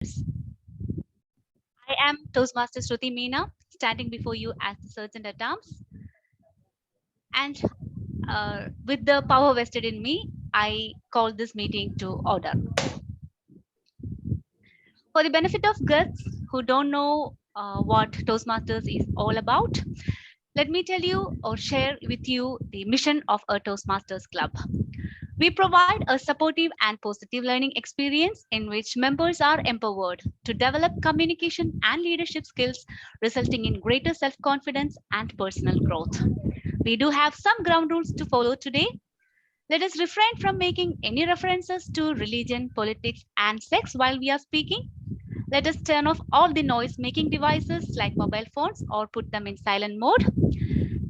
I am Toastmaster Sruthy standing before you as the Sergeant at Arms. And with the power vested in me, I call this meeting to order. For the benefit of guests who don't know what Toastmasters is all about, let me tell you or share with you the mission of a Toastmasters Club. We provide a supportive and positive learning experience in which members are empowered to develop communication and leadership skills, resulting in greater self confidence and personal growth. We do have some ground rules to follow today. Let us refrain from making any references to religion, politics, and sex while we are speaking. Let us turn off all the noise making devices like mobile phones or put them in silent mode.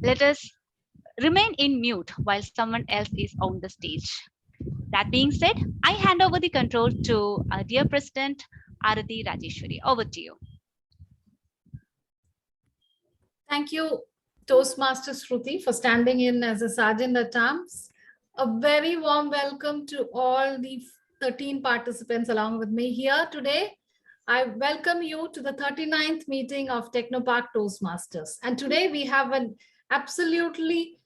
Let us remain in mute while someone else is on the stage. That being said, I hand over the control to our dear President, Arathi Rajeshwari. Over to you. Thank you, Toastmaster Sruthy, for standing in as a Sergeant at Arms. A very warm welcome to all the 13 participants along with me here today. I welcome you to the 39th meeting of Technopark Toastmasters. And today we have an absolutely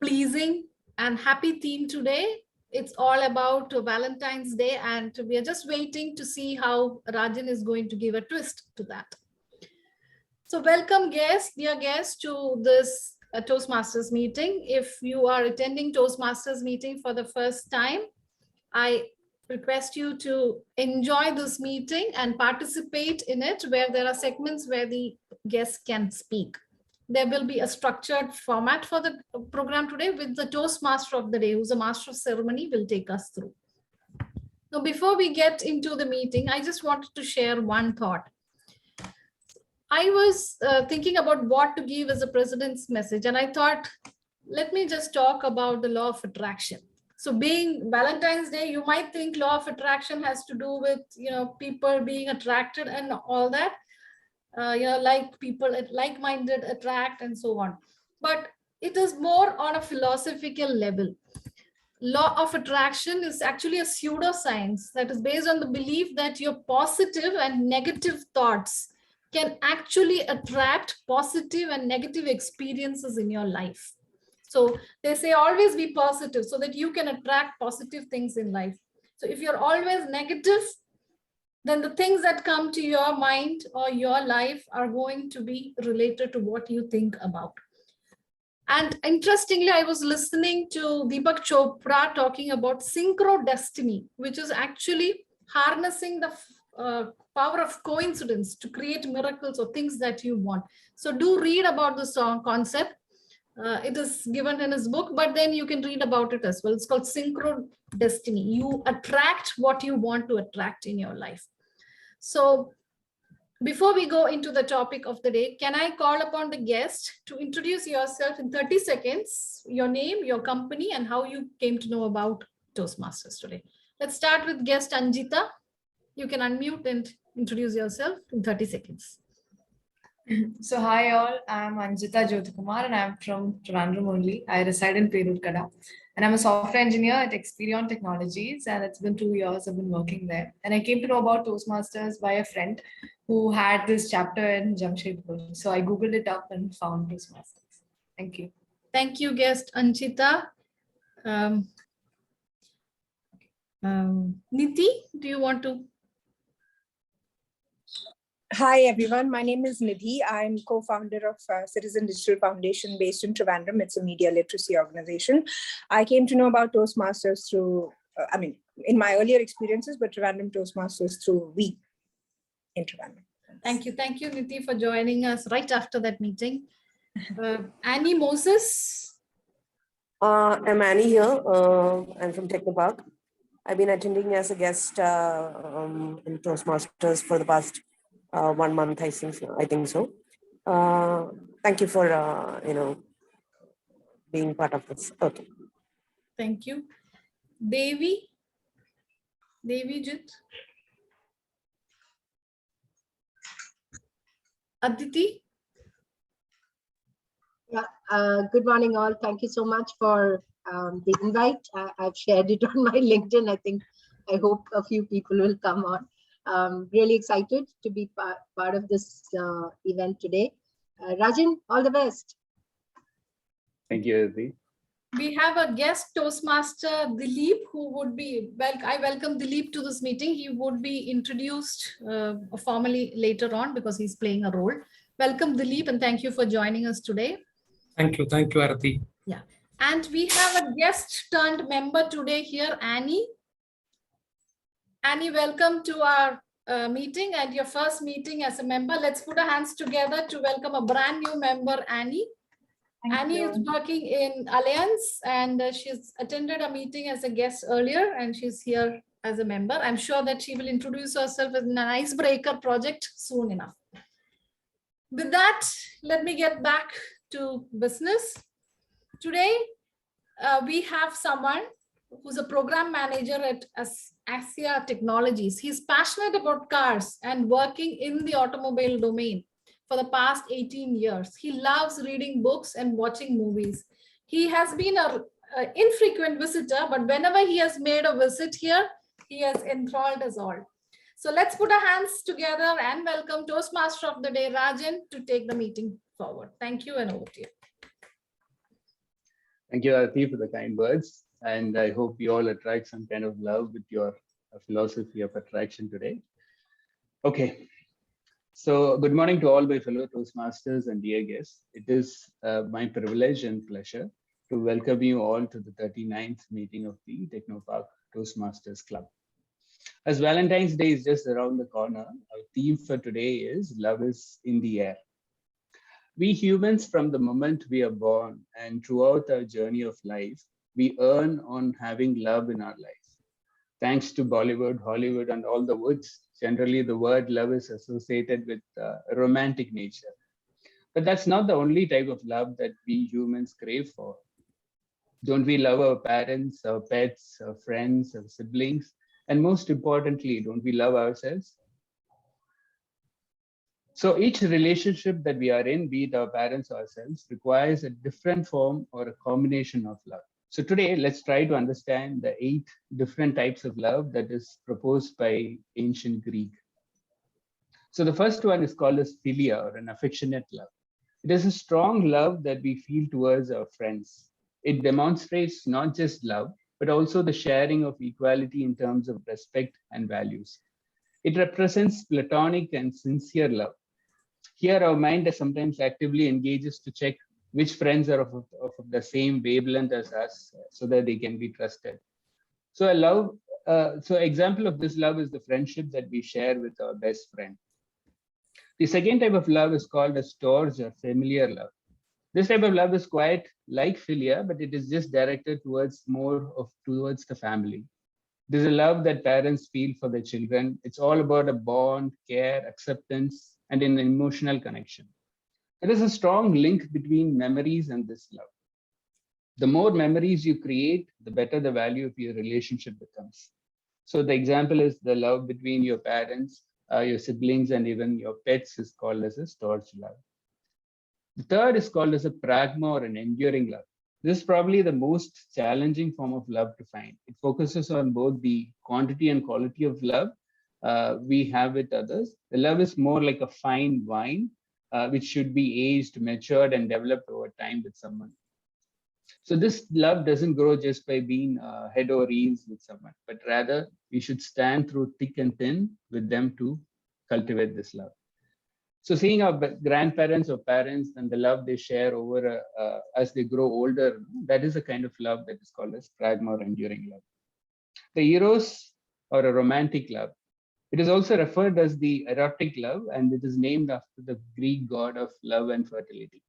pleasing and happy theme today. It's all about Valentine's Day, and we are just waiting to see how Rajan is going to give a twist to that. So welcome guests, dear guests, to this Toastmasters meeting. If you are attending Toastmasters meeting for the first time, I request you to enjoy this meeting and participate in it, where there are segments where the guests can speak. There will be a structured format for the program today with the Toastmaster of the day, who's a master of ceremony, will take us through. Now, before we get into the meeting, I just wanted to share one thought. I was thinking about what to give as a president's message, and I thought, let me just talk about the law of attraction. So being Valentine's Day, you might think law of attraction has to do with, people being attracted and all that. Like people, like-minded attract and so on. But it is more on a philosophical level. Law of attraction is actually a pseudoscience that is based on the belief that your positive and negative thoughts can actually attract positive and negative experiences in your life. So they say always be positive so that you can attract positive things in life. So if you're always negative, then the things that come to your mind or your life are going to be related to what you think about. And interestingly, I was listening to Deepak Chopra talking about synchrodestiny, which is actually harnessing the power of coincidence to create miracles or things that you want. So do read about this concept. It is given in his book, but then you can read about it as well. It's called synchrodestiny. You attract what you want to attract in your life. So before we go into the topic of the day, can I call upon the guest to introduce yourself in 30 seconds, your name, your company, and how you came to know about Toastmasters today. Let's start with guest Anjita. You can unmute and introduce yourself in 30 seconds. So hi all, I'm Anjita Jyotikumar and I'm from Trivandrum only. I reside in Perudkada and I'm a software engineer at Experion Technologies, and it's been 2 years I've been working there. And I came to know about Toastmasters by a friend who had this chapter in Jamshedpur. So I Googled it up and found Toastmasters. Thank you. Thank you, guest Anjita. Niti, do you want to? Hi, everyone. My name is Nidhi. I'm co-founder of Citizen Digital Foundation based in Trivandrum. It's a media literacy organization. I came to know about Toastmasters through, in my earlier experiences, but Trivandrum Toastmasters through We in Trivandrum. Thank you. Thank you, Nidhi, for joining us right after that meeting. Annie Moses. I'm Annie here. I'm from Technopark. I've been attending as a guest in Toastmasters for the past 1 month, I think so. Thank you for being part of this. Okay. Thank you. Devi Jit. Aditi. Yeah, good morning all. Thank you so much for the invite. I've shared it on my LinkedIn. I hope a few people will come on. Really excited to be part of this event today. Rajan, all the best. Thank you, Arathi. We have a guest Toastmaster, Dileep, who would be, well, I welcome Dileep to this meeting. He would be introduced formally later on because he's playing a role. Welcome, Dileep, and thank you for joining us today. Thank you, Arathi. Yeah, and we have a guest turned member today here, Annie. Annie, welcome to our meeting and your first meeting as a member. Let's put our hands together to welcome a brand new member, Annie. Annie is working in Alliance and she's attended a meeting as a guest earlier and she's here as a member. I'm sure that she will introduce herself as an icebreaker project soon enough. With that, let me get back to business. Today, we have someone who's a program manager at ASIA Technologies. He's passionate about cars and working in the automobile domain for the past 18 years. He loves reading books and watching movies. He has been an infrequent visitor, but whenever he has made a visit here, he has enthralled us all. So let's put our hands together and welcome Toastmaster of the Day, Rajan, to take the meeting forward. Thank you and over to you. Thank you, Arathi, for the kind words. And I hope you all attract some kind of love with your philosophy of attraction today. Okay. So good morning to all my fellow Toastmasters and dear guests. It is my privilege and pleasure to welcome you all to the 39th meeting of the Technopark Toastmasters Club. As Valentine's Day is just around the corner, our theme for today is Love is in the Air. We humans, from the moment we are born and throughout our journey of life, we earn on having love in our life. Thanks to Bollywood, Hollywood, and all the woods, generally the word love is associated with romantic nature. But that's not the only type of love that we humans crave for. Don't we love our parents, our pets, our friends, our siblings? And most importantly, don't we love ourselves? So each relationship that we are in, be it our parents or ourselves, requires a different form or a combination of love. So today, let's try to understand the 8 different types of love that is proposed by ancient Greek. So the first one is called as philia, or an affectionate love. It is a strong love that we feel towards our friends. It demonstrates not just love, but also the sharing of equality in terms of respect and values. It represents platonic and sincere love. Here, our mind sometimes actively engages to check which friends are of the same wavelength as us, so that they can be trusted. So example of this love is the friendship that we share with our best friend. The second type of love is called a storge, or familiar love. This type of love is quite like philia, but it is just directed towards the family. This is a love that parents feel for their children. It's all about a bond, care, acceptance, and an emotional connection. There is a strong link between memories and this love. The more memories you create, the better the value of your relationship becomes. So the example is the love between your parents, your siblings, and even your pets is called as a storge love. The third is called as a pragma, or an enduring love. This is probably the most challenging form of love to find. It focuses on both the quantity and quality of love we have with others. The love is more like a fine wine, which should be aged, matured, and developed over time with someone. So this love doesn't grow just by being head over heels with someone, but rather we should stand through thick and thin with them to cultivate this love. So seeing our grandparents or parents and the love they share over as they grow older, that is a kind of love that is called as pragma, or enduring love. The eros, or a romantic love. It is also referred as the erotic love, and it is named after the Greek god of love and fertility.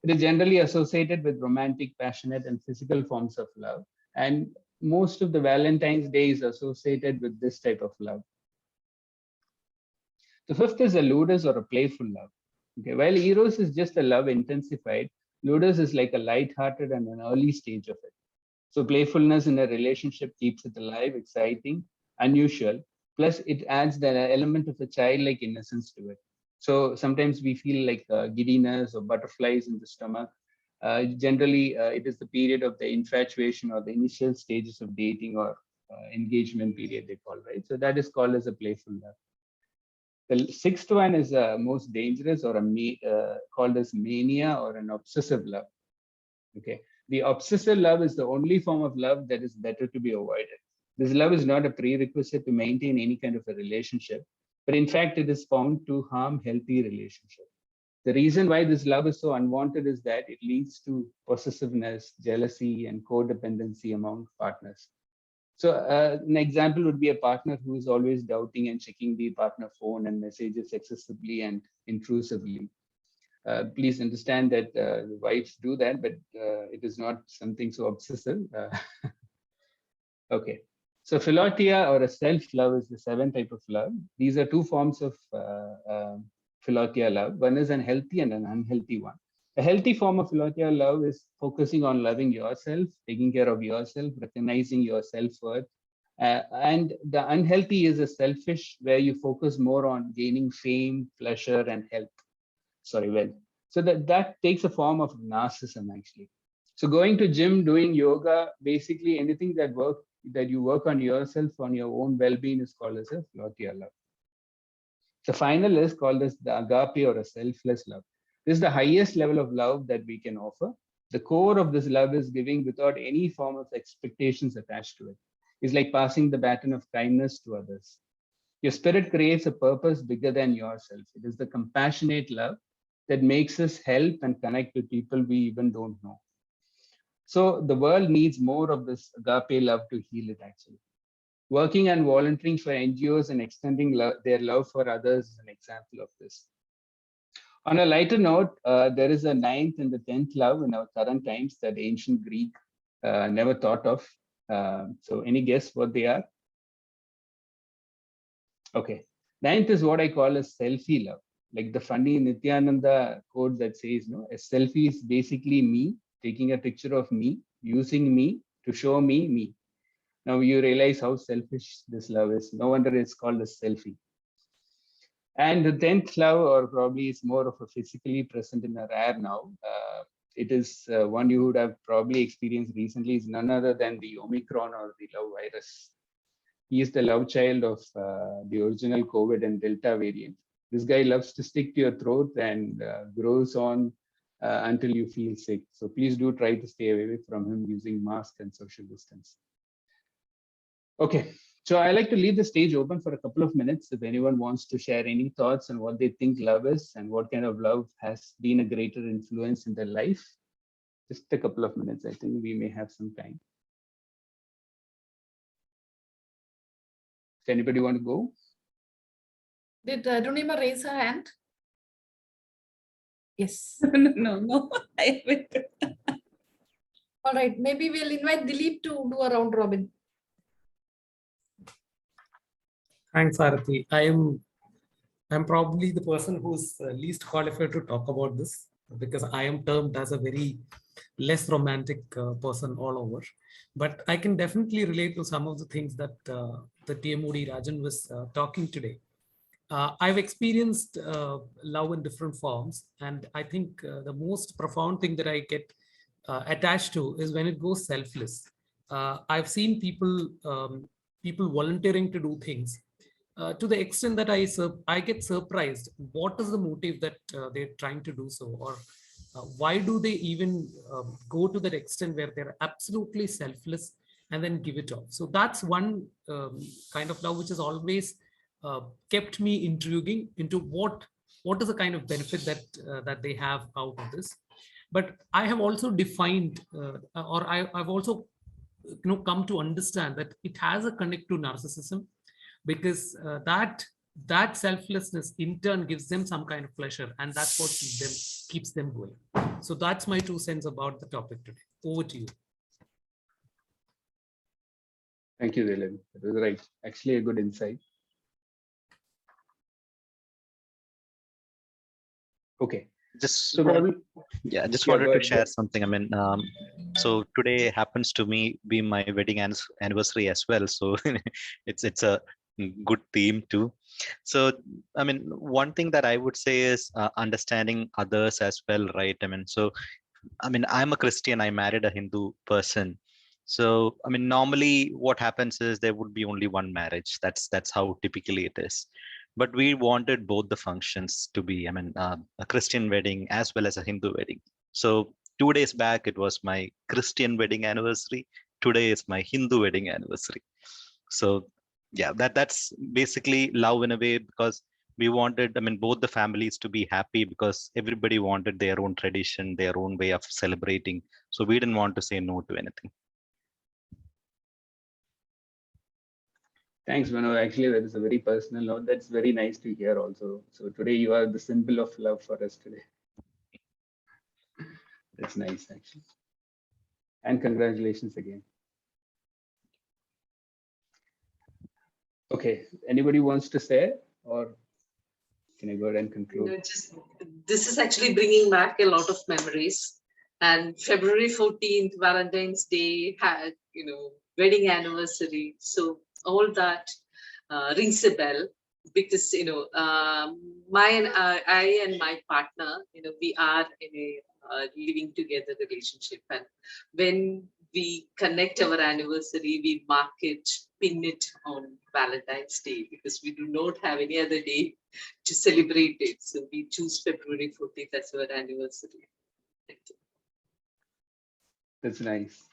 It is generally associated with romantic, passionate, and physical forms of love. And most of the Valentine's Day is associated with this type of love. The fifth is a ludus, or a playful love. Okay, while eros is just a love intensified, ludus is like a light-hearted and an early stage of it. So playfulness in a relationship keeps it alive, exciting, unusual. Plus, it adds the element of a childlike innocence to it. So sometimes we feel like giddiness or butterflies in the stomach. Generally, it is the period of the infatuation or the initial stages of dating or engagement period, they call, right? So that is called as a playful love. The sixth one is most dangerous, or called as mania or an obsessive love. Okay, the obsessive love is the only form of love that is better to be avoided. This love is not a prerequisite to maintain any kind of a relationship, but in fact, it is found to harm healthy relationships. The reason why this love is so unwanted is that it leads to possessiveness, jealousy, and codependency among partners. So an example would be a partner who is always doubting and checking the partner phone and messages excessively and intrusively. Please understand that the wives do that, but it is not something so obsessive. Okay. So philotia or a self-love is the seventh type of love. These are two forms of philotia love. One is an healthy and an unhealthy one. A healthy form of philotia love is focusing on loving yourself, taking care of yourself, recognizing your self-worth. And the unhealthy is a selfish, where you focus more on gaining fame, pleasure, and health. Sorry, wealth. So that takes a form of narcissism, actually. So going to gym, doing yoga, basically anything that you work on yourself, on your own well-being, is called as a philotia love. The final is called as the agape, or a selfless love. This is the highest level of love that we can offer. The core of this love is giving without any form of expectations attached to it. It's like passing the baton of kindness to others. Your spirit creates a purpose bigger than yourself. It is the compassionate love that makes us help and connect with people we even don't know. So the world needs more of this agape love to heal it, actually. Working and volunteering for NGOs and extending their love for others is an example of this. On a lighter note, there is a 9th and the 10th love in our current times that ancient Greek never thought of. So any guess what they are? Okay. 9th is what I call a selfie love. Like the funny Nityananda quote that says, no, a selfie is basically me taking a picture of me, using me to show me. Now you realize how selfish this love is. No wonder it's called a selfie. And the 10th love, or probably it's more of a physically present in a rare now. It is one you would have probably experienced recently, is none other than the Omicron or the love virus. He is the love child of the original COVID and Delta variant. This guy loves to stick to your throat and grows on until you feel sick. So please do try to stay away from him using mask and social distance. Okay, so I like to leave the stage open for a couple of minutes if anyone wants to share any thoughts on what they think love is and what kind of love has been a greater influence in their life. Just a couple of minutes, I think we may have some time. Does anybody want to go? Did Runima raise her hand? Yes. No. I haven't. All right, maybe we'll invite Dileep to do a round robin. Thanks, Arathi. I'm probably the person who's least qualified to talk about this, because I am termed as a very less romantic person all over. But I can definitely relate to some of the things that the TMOD Rajan was talking today. I've experienced love in different forms, and I think the most profound thing that I get attached to is when it goes selfless. I've seen people volunteering to do things to the extent that I get surprised. What is the motive that they're trying to do so, or why do they even go to that extent where they're absolutely selfless and then give it off? So that's one kind of love which has always kept me intriguing into what is the kind of benefit that they have out of this. But I have also defined or I've also come to understand that it has a connect to narcissism, because that selflessness in turn gives them some kind of pleasure, and that's what keeps them going. So that's my 2 cents about the topic today. Over to you. Thank you, Dileep. That was right. Actually, a good insight. Okay. Just wanted to share something. I mean, so today happens to be my wedding anniversary as well. So it's a good theme too. So I mean, one thing that I would say is understanding others as well, right? I mean, so I mean, I'm a Christian. I married a Hindu person. So I mean, normally what happens is there would be only one marriage. That's how typically it is. but we wanted both the functions to be, a Christian wedding as well as a Hindu wedding. So 2 days back, it was my Christian wedding anniversary. Today is my Hindu wedding anniversary. So yeah, that's basically love in a way, because we wanted, both the families to be happy, because everybody wanted their own tradition, their own way of celebrating. So we didn't want to say no to anything. Thanks, Manu. Actually, that is a very personal note. That's very nice to hear also. So today you are the symbol of love for us today. That's nice, actually. And congratulations again. Okay, anybody wants to say, or can I go ahead and conclude? This is actually bringing back a lot of memories. And February 14th, Valentine's Day, had, wedding anniversary. So all that rings a bell, because, I and my partner, we are in a living together relationship. And when we connect our anniversary, we mark it, pin it on Valentine's Day, because we do not have any other day to celebrate it. So we choose February 14th as our anniversary. Thank you. That's nice.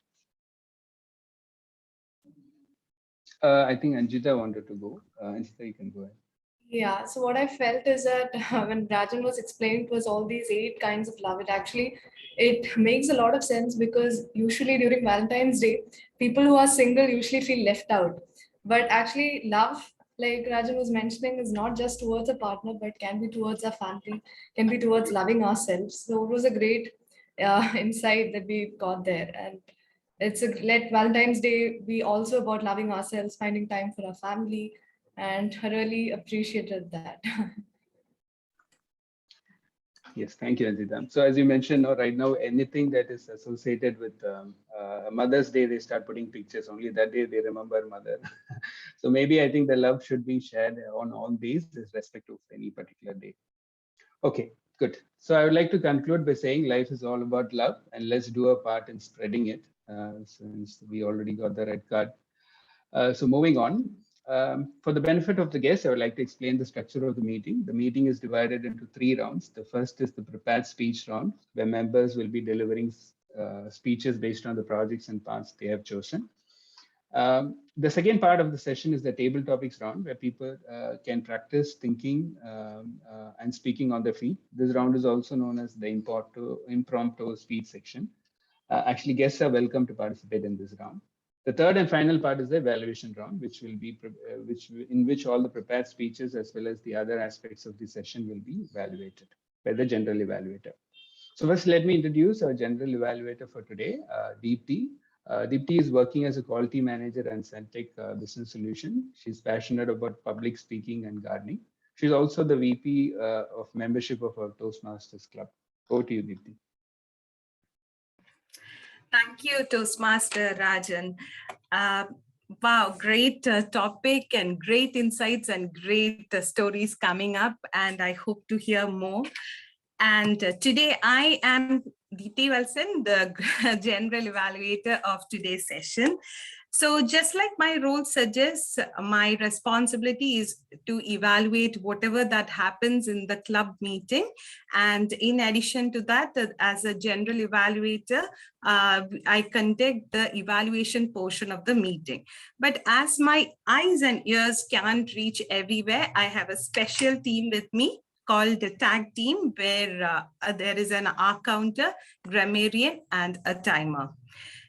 I think Anjita wanted to go. Anjita, you can go ahead. Yeah, so what I felt is that when Rajan was explaining to us all these 8 kinds of love, it makes a lot of sense, because usually during Valentine's Day, people who are single usually feel left out. But actually love, like Rajan was mentioning, is not just towards a partner, but can be towards our family, can be towards loving ourselves. So it was a great insight that we got there. And let Valentine's Day be also about loving ourselves, finding time for our family, and I really appreciated that. Yes, thank you, Anjita. So as you mentioned, right now, anything that is associated with Mother's Day, they start putting pictures. Only that day they remember mother. So maybe I think the love should be shared on all days, irrespective of any particular day. Okay, good. So I would like to conclude by saying life is all about love, and let's do our part in spreading it, since we already got the red card. So moving on, for the benefit of the guests, I would like to explain the structure of the meeting. The meeting is divided into 3 rounds. The first is the prepared speech round, where members will be delivering speeches based on the projects and paths they have chosen. The second part of the session is the table topics round, where people can practice thinking and speaking on their feet. This round is also known as the impromptu speech section. Actually, guests are welcome to participate in this round. The third and final part is the evaluation round, which will be in which all the prepared speeches as well as the other aspects of the session will be evaluated by the general evaluator. So first, let me introduce our general evaluator for today, Deepthi. Deepthi is working as a quality manager and Centec Business Solution. She's passionate about public speaking and gardening. She's also the VP of membership of our Toastmasters Club. Over to you, Deepthi. Thank you, Toastmaster Rajan. Wow, great topic and great insights and great stories coming up, and I hope to hear more. And today I am Deepthi Wilson, the general evaluator of today's session. So just like my role suggests, my responsibility is to evaluate whatever that happens in the club meeting. And in addition to that, as a general evaluator, I conduct the evaluation portion of the meeting. But as my eyes and ears can't reach everywhere, I have a special team with me called the tag team, where there is an R counter, Grammarian, and a timer.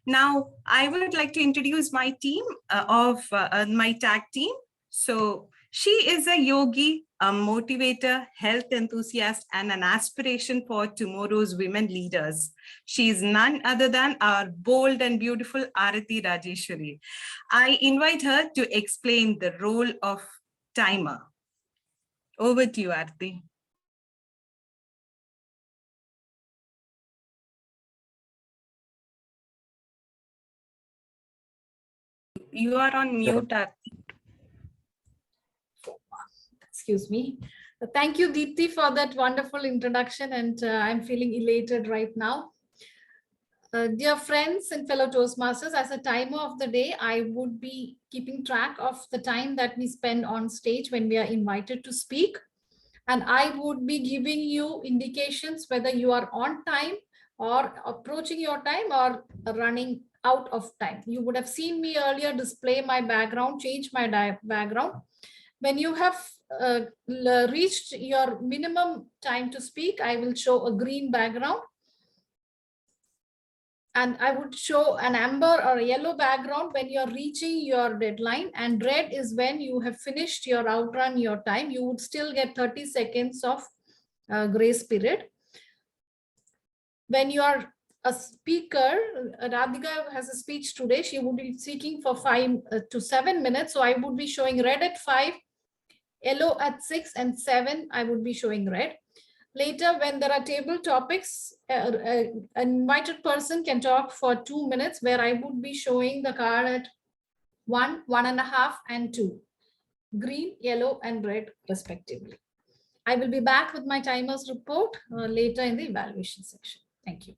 Now, I would like to introduce my team my tag team. So she is a yogi, a motivator, health enthusiast, and an aspiration for tomorrow's women leaders. She is none other than our bold and beautiful Arathi Rajeshwari. I invite her to explain the role of timer. Over to you, Arathi. You are on mute, Arathi. Excuse me. Thank you, Deepthi, for that wonderful introduction, and I'm feeling elated right now. Dear friends and fellow Toastmasters, as a timer of the day, I would be keeping track of the time that we spend on stage when we are invited to speak. And I would be giving you indications whether you are on time or approaching your time or running out of time. You would have seen me earlier display my background, change my background. When you have reached your minimum time to speak, I will show a green background. And I would show an amber or a yellow background when you're reaching your deadline, and red is when you have finished your outrun your time. You would still get 30 seconds of grace period. When you are a speaker, Radhika has a speech today. She would be speaking for 5 to 7 minutes. So I would be showing red at 5, yellow at 6, and 7, I would be showing red. Later, when there are table topics, an invited person can talk for 2 minutes, where I would be showing the card at 1, 1.5, and 2, green, yellow, and red respectively. I will be back with my timers report later in the evaluation section. Thank you.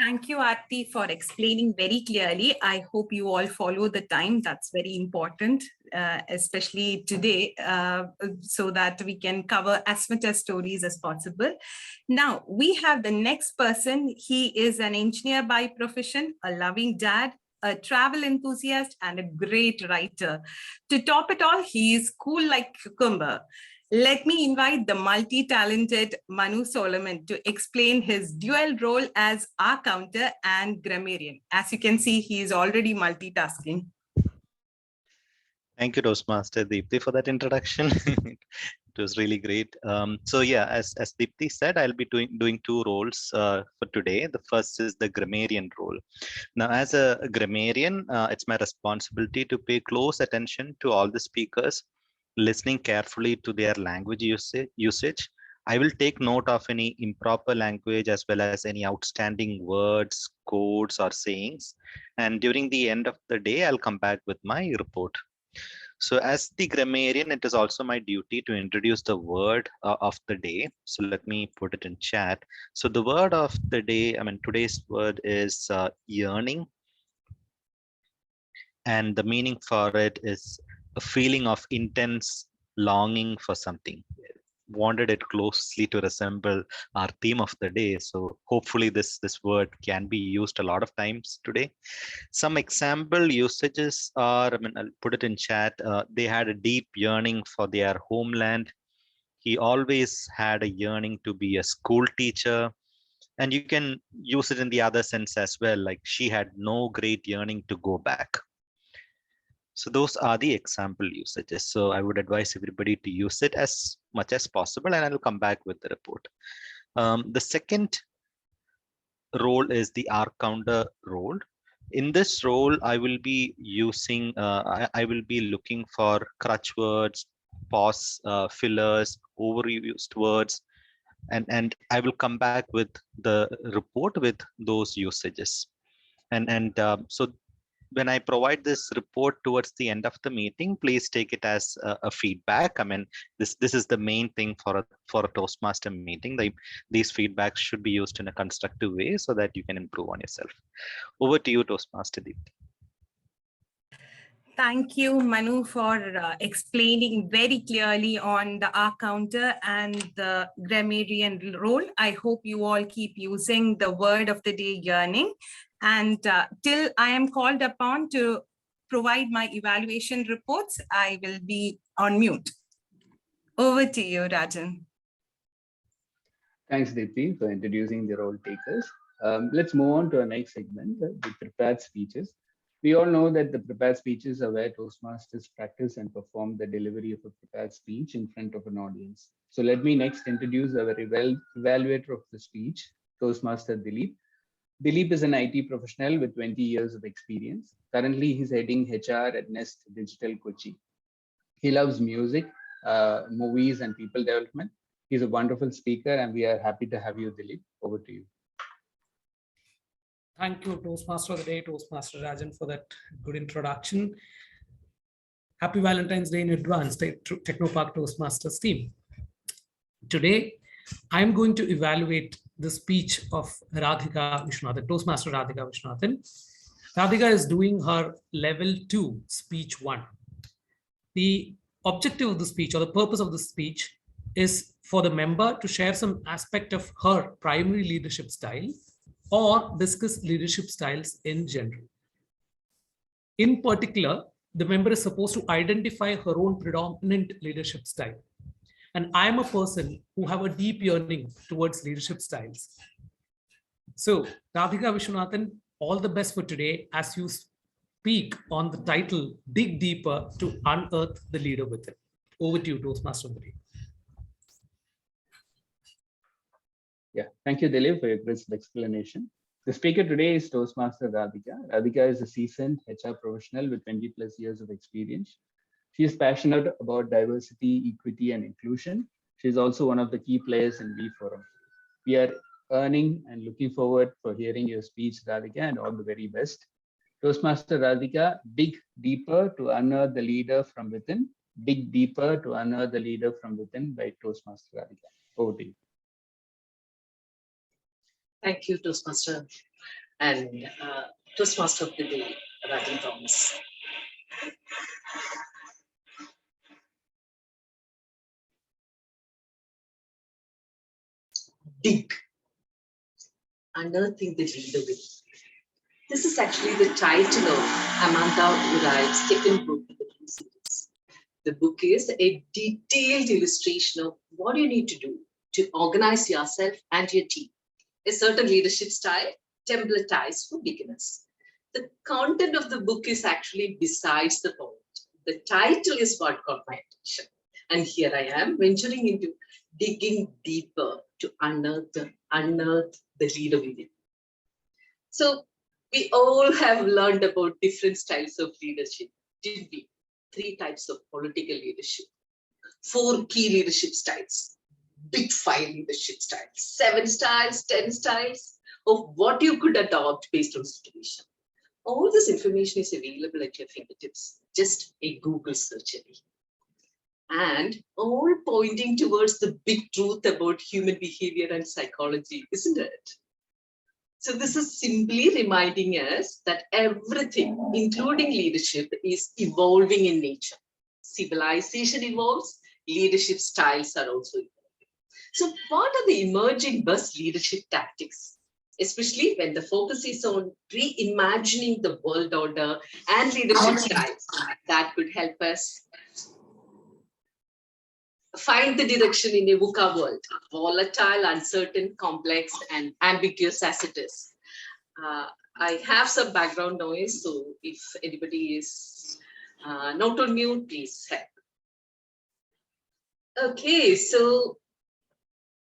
Thank you, Arathi, for explaining very clearly. I hope you all follow the time. That's very important, especially today, so that we can cover as much as stories as possible. Now, we have the next person. He is an engineer by profession, a loving dad, a travel enthusiast, and a great writer. To top it all, he is cool like cucumber. Let me invite the multi-talented Manu Solomon to explain his dual role as our counter and grammarian. As you can see, he is already multitasking. Thank you, Toastmaster Deepthi, for that introduction. It was really great. So yeah, as Deepthi said, I'll be doing 2 roles for today. The first is the grammarian role. Now, as a grammarian, it's my responsibility to pay close attention to all the speakers, listening carefully to their language usage. I will take note of any improper language as well as any outstanding words, codes, or sayings. And during the end of the day, I'll come back with my report. So as the grammarian, it is also my duty to introduce the word of the day. So let me put it in chat. So the word of the day, today's word is yearning. And the meaning for it is a feeling of intense longing for something. Wanted it closely to resemble our theme of the day. So hopefully this word can be used a lot of times today. Some example usages are, I'll put it in chat. They had a deep yearning for their homeland. He always had a yearning to be a school teacher. And you can use it in the other sense as well, like she had no great yearning to go back. So those are the example usages. So I would advise everybody to use it as much as possible, and I will come back with the report. The second role is the arc counter role. In this role, I will be using, I will be looking for crutch words, pause fillers, overused words, and I will come back with the report with those usages. So when I provide this report towards the end of the meeting, please take it as a feedback. This is the main thing for a Toastmaster meeting. These feedbacks should be used in a constructive way so that you can improve on yourself. Over to you, Toastmaster Deepthi. Thank you, Manu, for explaining very clearly on the arc counter and the grammarian role. I hope you all keep using the word of the day, yearning. And till I am called upon to provide my evaluation reports, I will be on mute. Over to you, Rajan. Thanks, Deepthi, for introducing the role takers. Let's move on to our next segment, the prepared speeches. We all know that the prepared speeches are where Toastmasters practice and perform the delivery of a prepared speech in front of an audience. So let me next introduce our evaluator of the speech, Toastmaster Dileep. Dileep is an IT professional with 20 years of experience. Currently, he's heading HR at Nest Digital Kochi. He loves music, movies, and people development. He's a wonderful speaker, and we are happy to have you, Dileep. Over to you. Thank you, Toastmaster of the Day, Toastmaster Rajan, for that good introduction. Happy Valentine's Day in advance, Technopark Toastmasters team. Today, I'm going to evaluate the speech of Radhika Vishwanathan, Toastmaster Radhika Vishwanathan. Radhika is doing her level 2 speech 1. The objective of the speech or the purpose of the speech is for the member to share some aspect of her primary leadership style or discuss leadership styles in general. In particular, the member is supposed to identify her own predominant leadership style. And I am a person who have a deep yearning towards leadership styles. So, Radhika Vishwanathan, all the best for today as you speak on the title, Dig Deeper to Unearth the Leader Within. Over to you, Toastmaster. Yeah, thank you, Dileep, for your crisp explanation. The speaker today is Toastmaster Radhika. Radhika is a seasoned HR professional with 20 plus years of experience. She is passionate about diversity, equity, and inclusion. She is also one of the key players in V Forum. We are earning and looking forward for hearing your speech, Radhika, and all the very best. Toastmaster Radhika, dig deeper to unearth the leader from within. Dig deeper to unearth the leader from within by Toastmaster Radhika. Over to you. Thank you, Toastmaster. And Toastmaster of the Day, Rajan Thomas. Dig. Unearthing the leader within. This is actually the title of Amanda Urai's second book in the series. The book is a detailed illustration of what you need to do to organize yourself and your team. A certain leadership style, templatized for beginners. The content of the book is actually besides the point. The title is what caught my attention. And here I am venturing into digging deeper to unearth the leader within. So we all have learned about different styles of leadership, didn't we? 3 types of political leadership, 4 key leadership styles, big 5 leadership styles, 7 styles, 10 styles of what you could adopt based on situation. All this information is available at your fingertips, just a Google search away. And all pointing towards the big truth about human behavior and psychology, isn't it? So this is simply reminding us that everything, including leadership, is evolving in nature. Civilization evolves, leadership styles are also evolving. So what are the emerging best leadership tactics? Especially when the focus is on reimagining the world order and leadership styles that could help us find the direction in a VUCA world, volatile, uncertain, complex, and ambiguous as it is. I have some background noise, so if anybody is not on mute, please help. Okay, so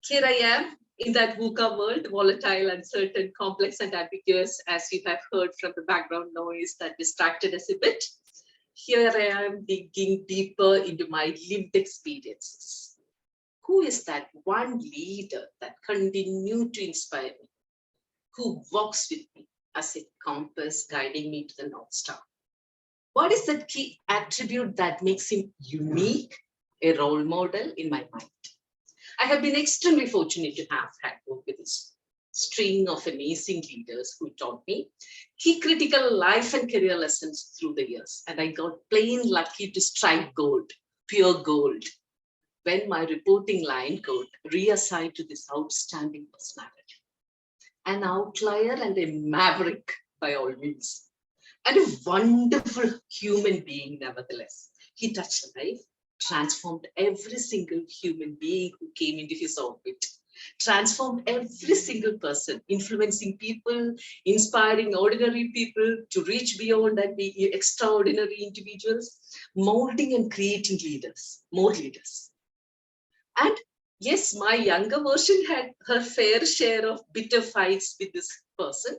here I am in that VUCA world, volatile, uncertain, complex, and ambiguous, as you have heard from the background noise that distracted us a bit. Here I am digging deeper into my lived experiences. Who is that one leader that continued to inspire me? Who walks with me as a compass guiding me to the North Star? What is that key attribute that makes him unique, a role model in my mind? I have been extremely fortunate to have had work with this string of amazing leaders who taught me key critical life and career lessons through the years. And I got plain lucky to strike gold, pure gold, when my reporting line got reassigned to this outstanding personality. An outlier and a maverick by all means, and a wonderful human being nevertheless. He touched life, transformed every single human being who came into his orbit, transformed every single person, influencing people, inspiring ordinary people to reach beyond and be extraordinary individuals, molding and creating leaders, more leaders. And yes, my younger version had her fair share of bitter fights with this person,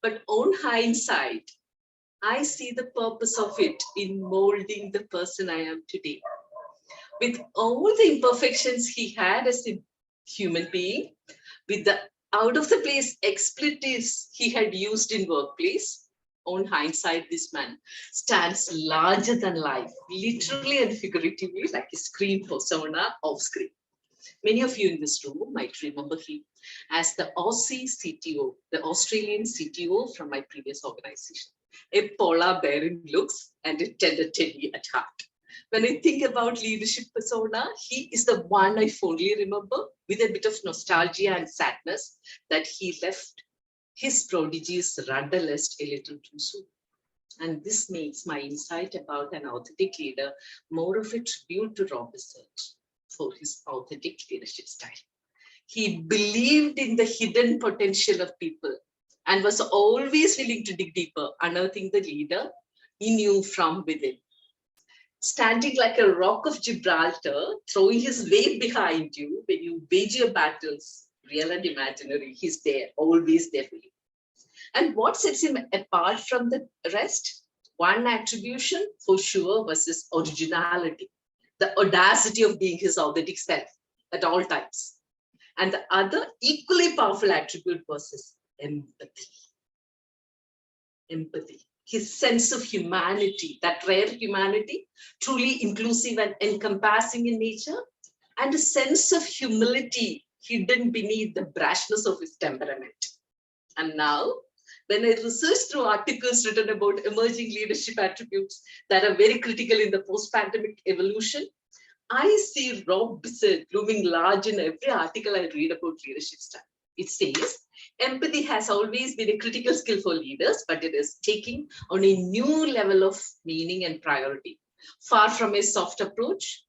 but on hindsight, I see the purpose of it in molding the person I am today. With all the imperfections he had as a human being, with the out of the place expletives he had used in workplace, on hindsight, this man stands larger than life, literally and figuratively, like a screen persona off screen. Many of you in this room might remember him as the Aussie CTO, the Australian CTO from my previous organization. A polar bear in looks and a tender teddy at heart. When I think about leadership persona, he is the one I fondly remember with a bit of nostalgia and sadness that he left his prodigies rudderless a little too soon. And this makes my insight about an authentic leader more of a tribute to Rob Research for his authentic leadership style. He believed in the hidden potential of people and was always willing to dig deeper, unearthing the leader he knew from within. Standing like a rock of Gibraltar, throwing his weight behind you when you wage your battles, real and imaginary, he's there, always there for you. And what sets him apart from the rest? One attribution for sure was his originality, the audacity of being his authentic self at all times. And the other equally powerful attribute was his empathy. Empathy, his sense of humanity, that rare humanity, truly inclusive and encompassing in nature, and a sense of humility hidden beneath the brashness of his temperament. And now, when I research through articles written about emerging leadership attributes that are very critical in the post-pandemic evolution, I see Rob Bissett looming large in every article I read about leadership style. It says, empathy has always been a critical skill for leaders, but it is taking on a new level of meaning and priority. Far from a soft approach,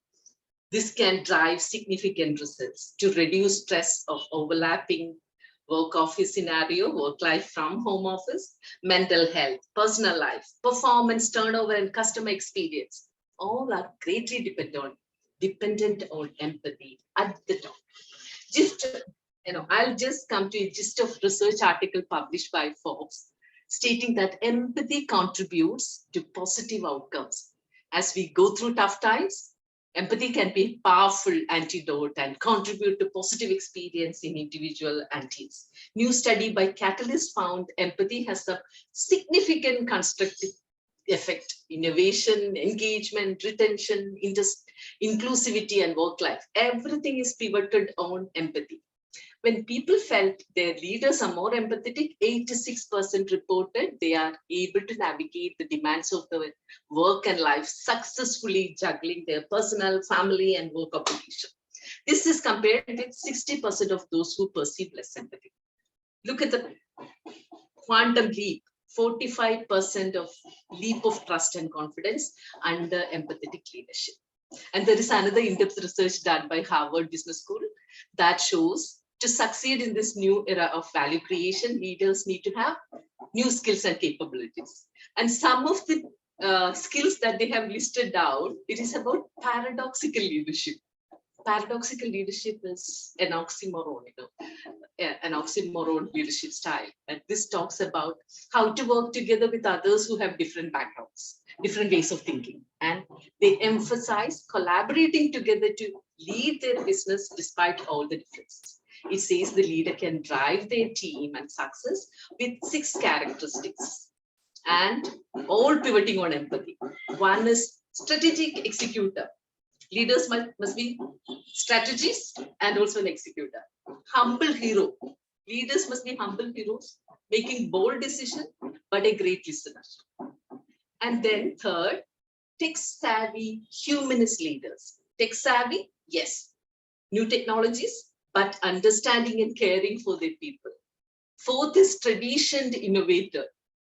this can drive significant results to reduce stress of overlapping work office scenario, work life from home office, mental health, personal life, performance, turnover, and customer experience. All are greatly dependent on empathy at the top. I'll just come to a gist of research article published by Forbes, stating that empathy contributes to positive outcomes. As we go through tough times, empathy can be a powerful antidote and contribute to positive experience in individual and teams. New study by Catalyst found empathy has a significant constructive effect, innovation, engagement, retention, inclusivity, and work life. Everything is pivoted on empathy. When people felt their leaders are more empathetic, 86% reported they are able to navigate the demands of the work and life, successfully juggling their personal, family, and work obligation. This is compared with 60% of those who perceive less empathy. Look at the quantum leap, 45% of leap of trust and confidence under empathetic leadership. And there is another in-depth research done by Harvard Business School that shows to succeed in this new era of value creation, leaders need to have new skills and capabilities. And some of the skills that they have listed down, it is about paradoxical leadership. Paradoxical leadership is an oxymoron, an oxymoron leadership style. And this talks about how to work together with others who have different backgrounds, different ways of thinking. And they emphasize collaborating together to lead their business despite all the differences. It says the leader can drive their team and success with 6 characteristics and all pivoting on empathy. One is strategic executor. Leaders must be strategists and also an executor. Humble hero. Leaders must be humble heroes, making bold decisions, but a great listener. And then third, tech-savvy humanist leaders. Tech-savvy, yes. New technologies, but understanding and caring for their people. Fourth is traditioned innovator.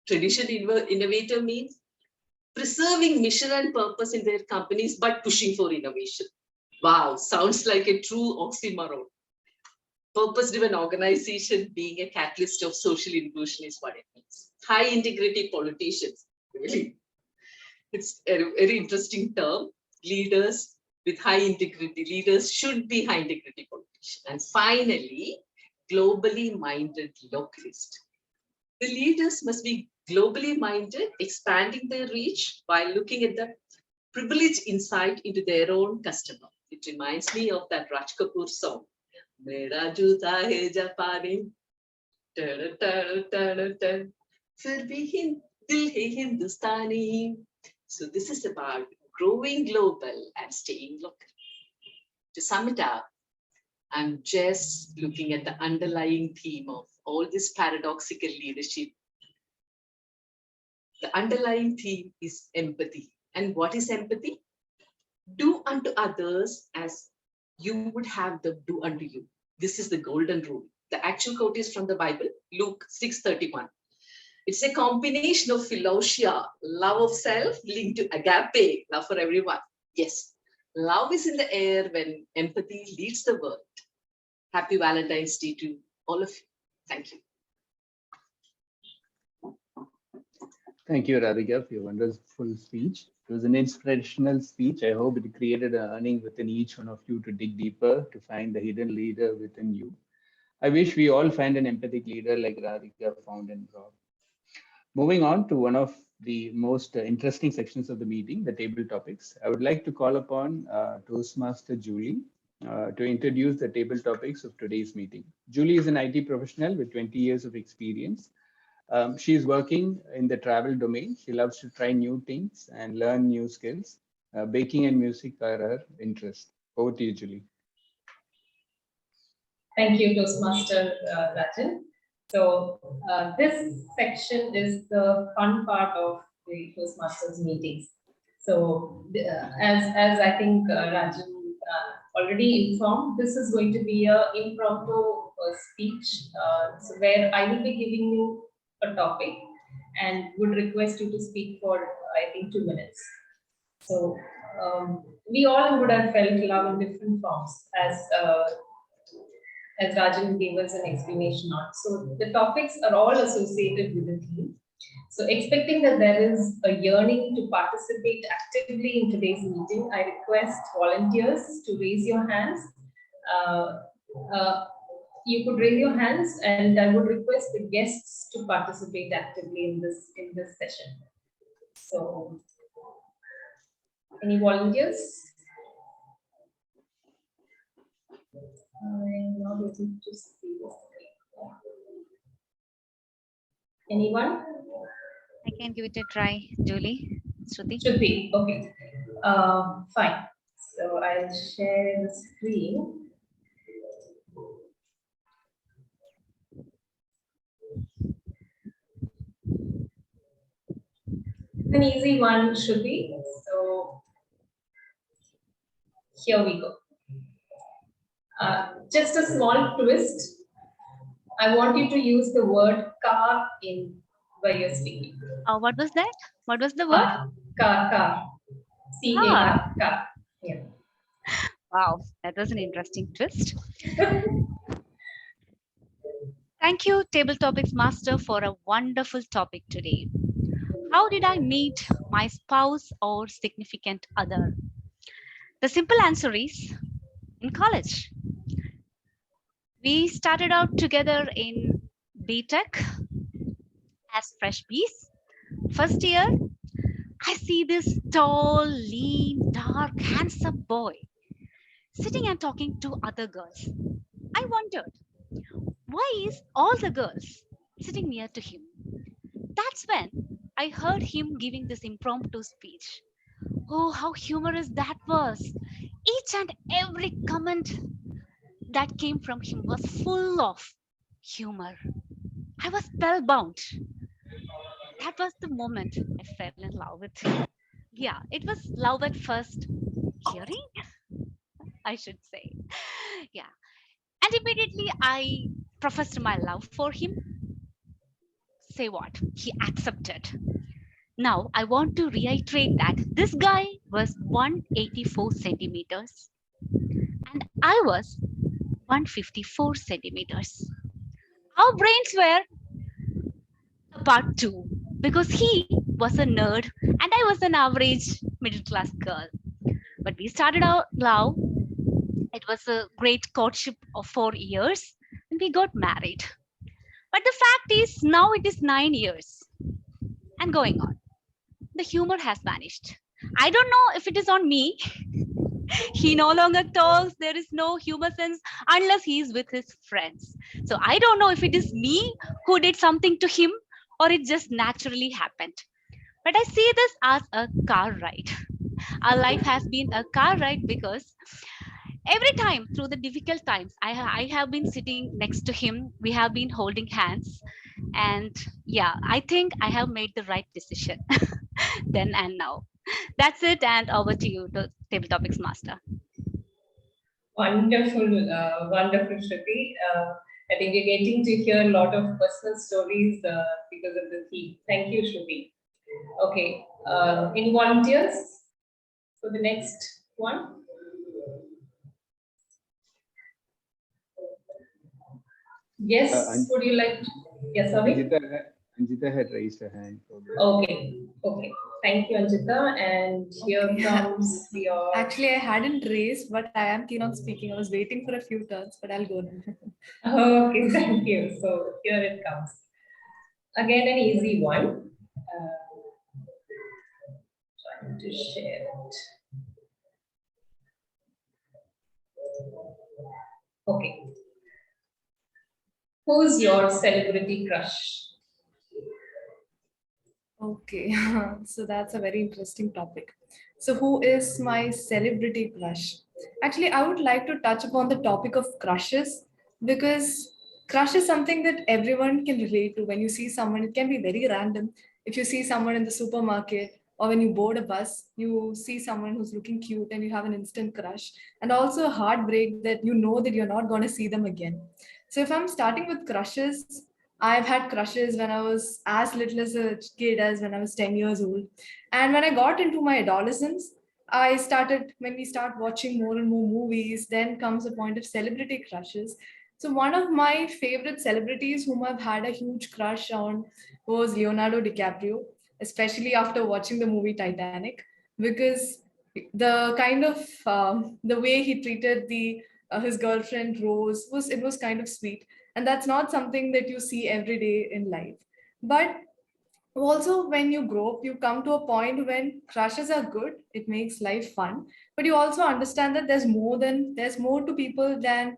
Traditioned innovator means preserving mission and purpose in their companies, but pushing for innovation. Wow, sounds like a true oxymoron. Purpose-driven organization being a catalyst of social inclusion is what it means. High integrity politicians, really. It's a very interesting term. Leaders with high integrity, leaders should be high integrity politicians. And finally, globally minded localist. The leaders must be globally minded, expanding their reach while looking at the privileged insight into their own customer. It reminds me of that Raj Kapoor song. Mera juta hai Japani, fir bhi dil hai Hindustani. So this is about growing global and staying local. To sum it up, I'm just looking at the underlying theme of all this paradoxical leadership. The underlying theme is empathy. And what is empathy? Do unto others as you would have them do unto you. This is the golden rule. The actual quote is from the Bible, Luke 6:31. It's a combination of philosia, love of self, linked to agape, love for everyone. Yes, love is in the air when empathy leads the world. Happy Valentine's Day to all of you. Thank you. Thank you, Radhika, for your wonderful speech. It was an inspirational speech. I hope it created a learning within each one of you to dig deeper, to find the hidden leader within you. I wish we all find an empathic leader like Radhika found in Rob. Moving on to one of the most interesting sections of the meeting, the table topics. I would like to call upon Toastmaster Julie to introduce the table topics of today's meeting. Julie is an IT professional with 20 years of experience. She is working in the travel domain. She loves to try new things and learn new skills. Baking and music are her interests. Over to you, Julie. Thank you, Toastmaster Rajan. So this section is the fun part of the Toastmasters meetings. So as I think Rajan already informed, this is going to be an impromptu speech so where I will be giving you a topic and would request you to speak for, I think, 2 minutes. So we all would have felt love in different forms as Rajan gave us an explanation on. So the topics are all associated with the theme. So expecting that there is a yearning to participate actively in today's meeting, I request volunteers to raise your hands. You could raise your hands, and I would request the guests to participate actively in this session. So, any volunteers? I'm not able to see. Anyone? I can give it a try, Julie. Sruthy. Sruthy, okay. Fine. So I'll share the screen. An easy one, Sruthy. So here we go. Just a small twist. I want you to use the word car in where you're speaking. What was that? What was the word? Car. C-A-R, car. Yeah. Wow, that was an interesting twist. Thank you, Table Topics Master, for a wonderful topic today. How did I meet my spouse or significant other? The simple answer is in college. We started out together in BTech as fresh bees. First year, I see this tall, lean, dark, handsome boy sitting and talking to other girls. I wondered, why is all the girls sitting near to him? That's when I heard him giving this impromptu speech. Oh, how humorous that was. Each and every comment that came from him was full of humor. I was spellbound. That was the moment I fell in love with him. Yeah, it was love at first hearing, I should say. Yeah. And immediately I professed my love for him. Say what? He accepted. Now I want to reiterate that this guy was 184 centimeters and I was 154 centimeters. Our brains were apart too because he was a nerd and I was an average middle class girl. But we started out love. It was a great courtship of 4 years and we got married. But the fact is now it is 9 years and going on. The humor has vanished. I don't know if it is on me. He no longer talks. There is no humor sense unless he is with his friends. So I don't know if it is me who did something to him or it just naturally happened. But I see this as a car ride. Our life has been a car ride because every time through the difficult times, I have been sitting next to him. We have been holding hands. And yeah, I think I have made the right decision then and now. That's it. And over to you, the Table Topics Master. Wonderful, wonderful, Sruthy. I think we're getting to hear a lot of personal stories because of the theme. Thank you, Sruthy. Okay, any volunteers for the next one? Yes, would you like to? Yes, sorry. Anjita had raised her hand. Okay, okay. Thank you, Anjita. And here comes your... Actually, I hadn't raised, but I am keen on speaking. I was waiting for a few turns, but I'll go now. Okay, thank you. So here it comes. Again, an easy one. Trying to share it. Okay. Who's your celebrity crush? Okay, so that's a very interesting topic. So who is my celebrity crush? Actually, I would like to touch upon the topic of crushes because crush is something that everyone can relate to. When you see someone, it can be very random. If you see someone in the supermarket or when you board a bus, you see someone who's looking cute and you have an instant crush, and also a heartbreak that you know that you're not going to see them again. So if I'm starting with crushes, I've had crushes when I was as little as a kid as when I was 10 years old. And when I got into my adolescence, when we start watching more and more movies, then comes a point of celebrity crushes. So one of my favorite celebrities whom I've had a huge crush on was Leonardo DiCaprio, especially after watching the movie Titanic, because the kind of the way he treated his girlfriend Rose was kind of sweet, and that's not something that you see every day in life. But also when you grow up, you come to a point when crushes are good, it makes life fun, but you also understand that there's more to people than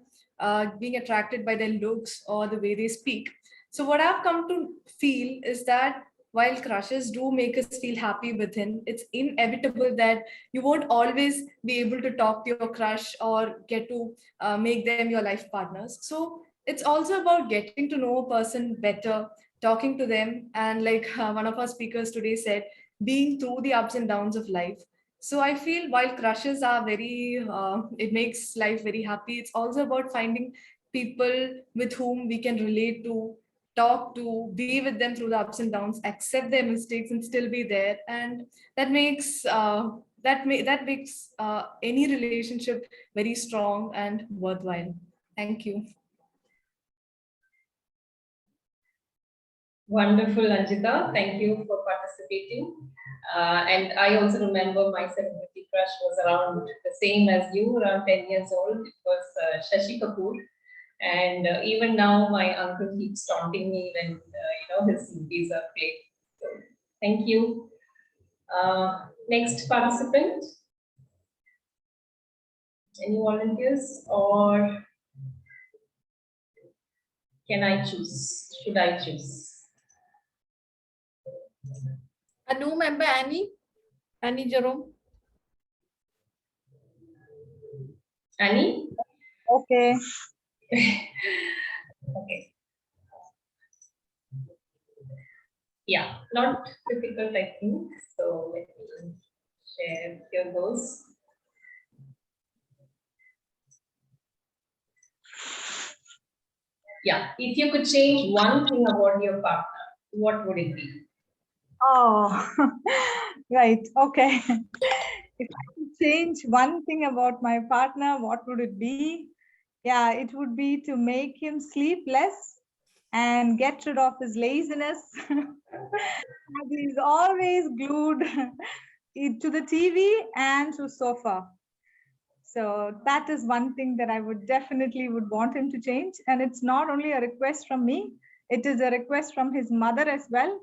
being attracted by their looks or the way they speak. So what I've come to feel is that while crushes do make us feel happy within, it's inevitable that you won't always be able to talk to your crush or get to make them your life partners. So it's also about getting to know a person better, talking to them, and like one of our speakers today said, being through the ups and downs of life. So I feel while crushes are it makes life very happy, it's also about finding people with whom we can relate to, talk to, be with them through the ups and downs, accept their mistakes and still be there. And that makes any relationship very strong and worthwhile. Thank you. Wonderful, Anjita. Thank you for participating. And I also remember my celebrity crush was around the same as you, around 10 years old. It was Shashi Kapoor. And even now, my uncle keeps taunting me when his movies are played. So, thank you. Next participant. Any volunteers, or can I choose? Should I choose? A new member, Annie Jerome. Annie? Okay. Okay. Yeah, not difficult, I think. So let me share. Here goes. Yeah, if you could change one thing about your partner, what would it be? Oh, right. Okay. If I could change one thing about my partner, what would it be? Yeah, it would be to make him sleep less and get rid of his laziness. He's always glued to the TV and to sofa. So that is one thing that I would definitely want him to change. And it's not only a request from me, it is a request from his mother as well.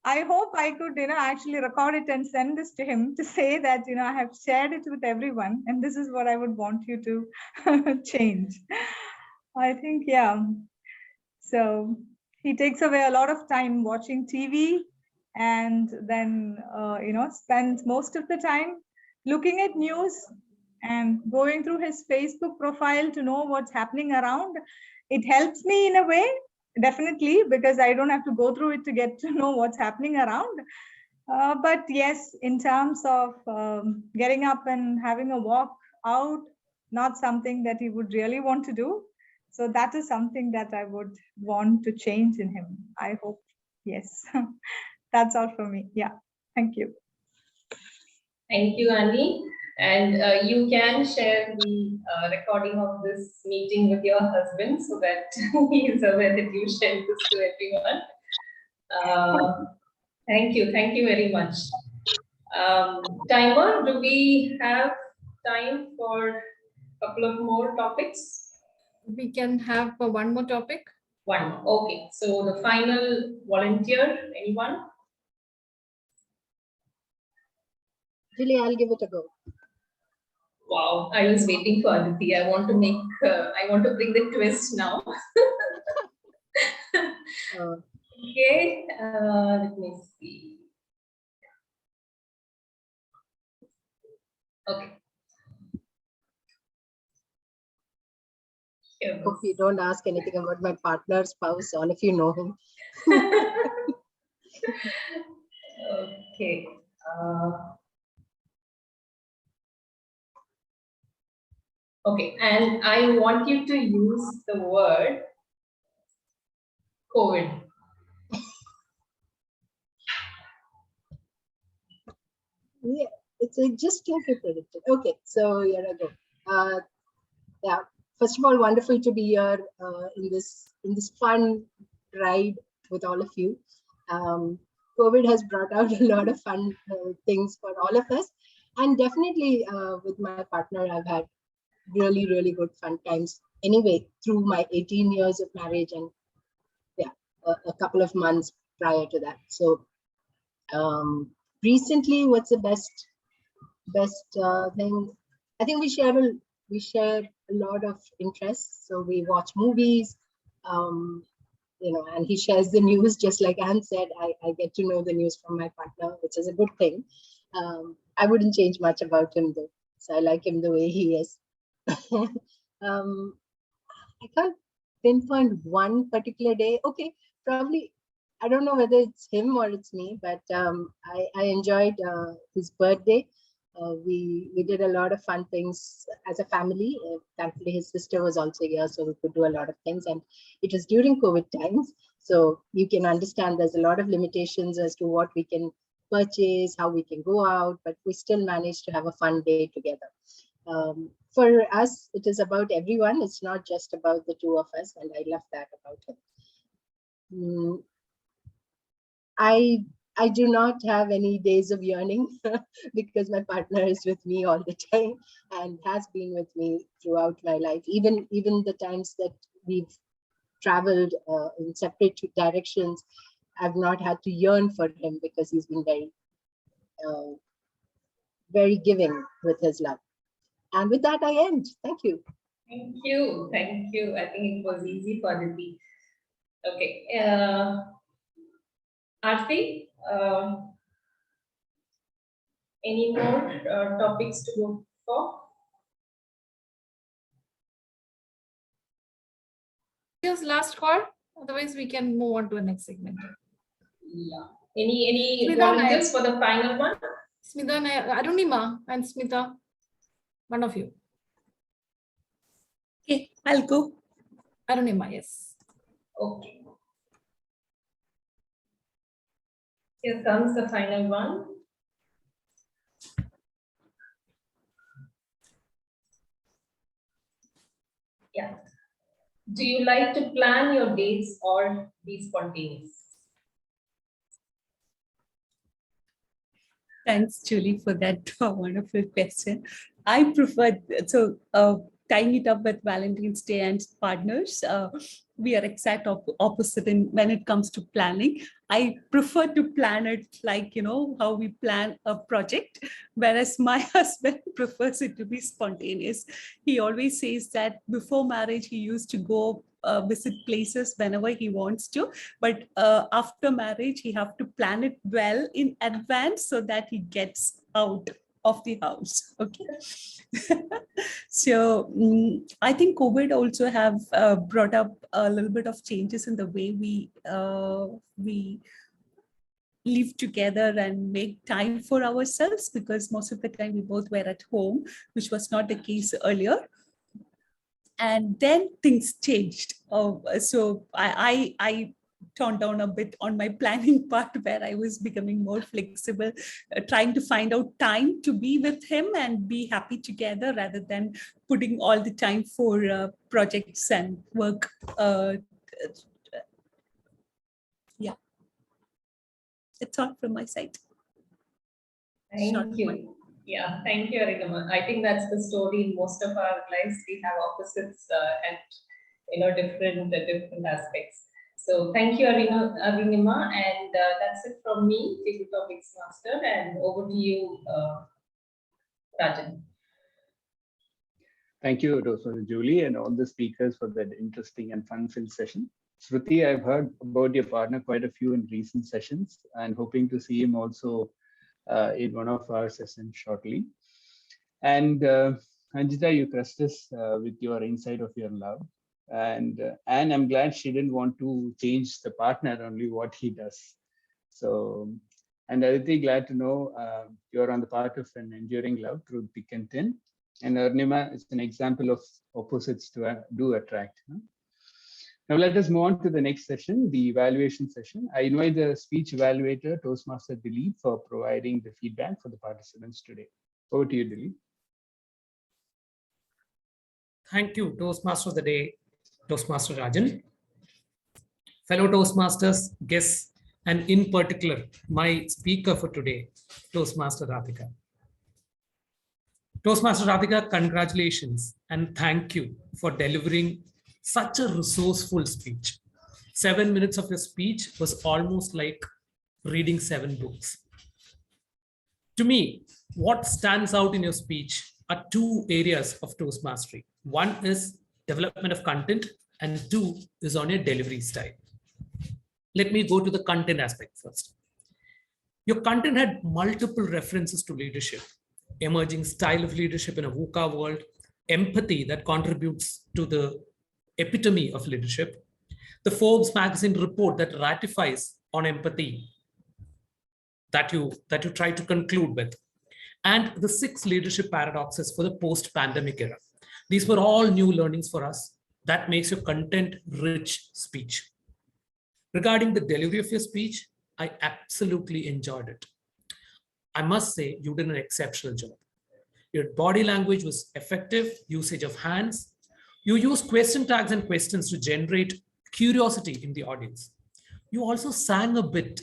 I hope I could, actually record it and send this to him to say that, I have shared it with everyone. And this is what I would want you to change. I think, yeah. So he takes away a lot of time watching TV and then, spends most of the time looking at news And going through his Facebook profile to know what's happening around, it helps me in a way, definitely, because I don't have to go through it to get to know what's happening around. But yes, in terms of getting up and having a walk out, not something that he would really want to do. So that is something that I would want to change in him. I hope, yes. That's all for me. Yeah, thank you. Thank you, Annie. And you can share the recording of this meeting with your husband so that he is aware that you shared this to everyone. Thank you very much. Timer, do we have time for a couple of more topics? We can have one more topic. One more. Okay. So the final volunteer, anyone? Julie, I'll give it a go. Wow, I was waiting for Arathi. I want to bring the twist now. Okay, let me see. Okay. Hope you don't ask anything about my partner, spouse, all of you know him. Okay. Okay, and I want you to use the word COVID. Yeah, it's just to be predicted. Okay, so here I go. Yeah, first of all, wonderful to be here in this fun ride with all of you. COVID has brought out a lot of fun things for all of us, and definitely with my partner, I've had really good fun times. Anyway, through my 18 years of marriage and yeah, a couple of months prior to that. So recently, what's the best thing? I think we share a lot of interests. So we watch movies, you know, and he shares the news. Just like Anne said, I get to know the news from my partner, which is a good thing. I wouldn't change much about him though. So I like him the way he is. I can't pinpoint one particular day. Okay, probably, I don't know whether it's him or it's me, but I enjoyed his birthday. We did a lot of fun things as a family. Thankfully, his sister was also here, so we could do a lot of things. And it was during COVID times, so you can understand there's a lot of limitations as to what we can purchase, how we can go out, but we still managed to have a fun day together. For us, it is about everyone. It's not just about the two of us, and I love that about him. I do not have any days of yearning because my partner is with me all the time and has been with me throughout my life. Even the times that we've traveled in separate directions, I've not had to yearn for him because he's been very giving with his love. And with that, I end. Thank you. Thank you. Thank you. I think it was easy for Dileep. Okay. Arathi, any more topics to go for? Here's last call. Otherwise, we can move on to the next segment. Yeah. Any volunteers for the final one? Smita, Arunima and Smita, one of you. Okay, I'll go. Arunima, yes. Okay. Here comes the final one. Yeah. Do you like to plan your dates or be spontaneous? Thanks, Julie, for that wonderful question. I prefer, so tying it up with Valentine's Day and partners, we are exact opposite when it comes to planning. I prefer to plan it like, you know, how we plan a project, whereas my husband prefers it to be spontaneous. He always says that before marriage, he used to go visit places whenever he wants to, but after marriage, he have to plan it well in advance so that he gets out of the house. Okay. So I think COVID also have brought up a little bit of changes in the way we live together and make time for ourselves, because most of the time we both were at home, which was not the case earlier. And then things changed. So I toned down a bit on my planning part, where I was becoming more flexible, trying to find out time to be with him and be happy together, rather than putting all the time for projects and work. Yeah, that's all from my side. Thank you. Yeah, thank you, Arinama. I think that's the story in most of our lives. We have opposites and different aspects. So thank you, Arinama, and that's it from me, Tabletopics Master, and over to you, Rajan. Thank you, Dr. Julie, and all the speakers for that interesting and fun-filled session. Sruthy, I've heard about your partner quite a few in recent sessions, and hoping to see him also in one of our sessions shortly. And Anjita, you trust us with your insight of your love. And I'm glad she didn't want to change the partner, only what he does. So, and Arathi, glad to know you're on the part of an enduring love through thick and thin. And Arnima is an example of opposites to do attract. Huh? Now let us move on to the next session, the evaluation session. I invite the speech evaluator, Toastmaster Dileep, for providing the feedback for the participants today. Over to you, Dileep. Thank you, Toastmaster of the day, Toastmaster Rajan. Fellow Toastmasters, guests, and in particular, my speaker for today, Toastmaster Radhika. Toastmaster Radhika, congratulations and thank you for delivering such a resourceful speech. 7 minutes of your speech was almost like reading 7 books. To me, what stands out in your speech are 2 areas of Toastmastery. One is development of content, and 2 is on your delivery style. Let me go to the content aspect first. Your content had multiple references to leadership, emerging style of leadership in a VUCA world, empathy that contributes to the epitome of leadership, the Forbes magazine report that ratifies on empathy that you try to conclude with, and the 6 leadership paradoxes for the post-pandemic era. These were all new learnings for us. That makes your content-rich speech. Regarding the delivery of your speech, I absolutely enjoyed it. I must say you did an exceptional job. Your body language was effective, usage of hands. You used question tags and questions to generate curiosity in the audience. You also sang a bit.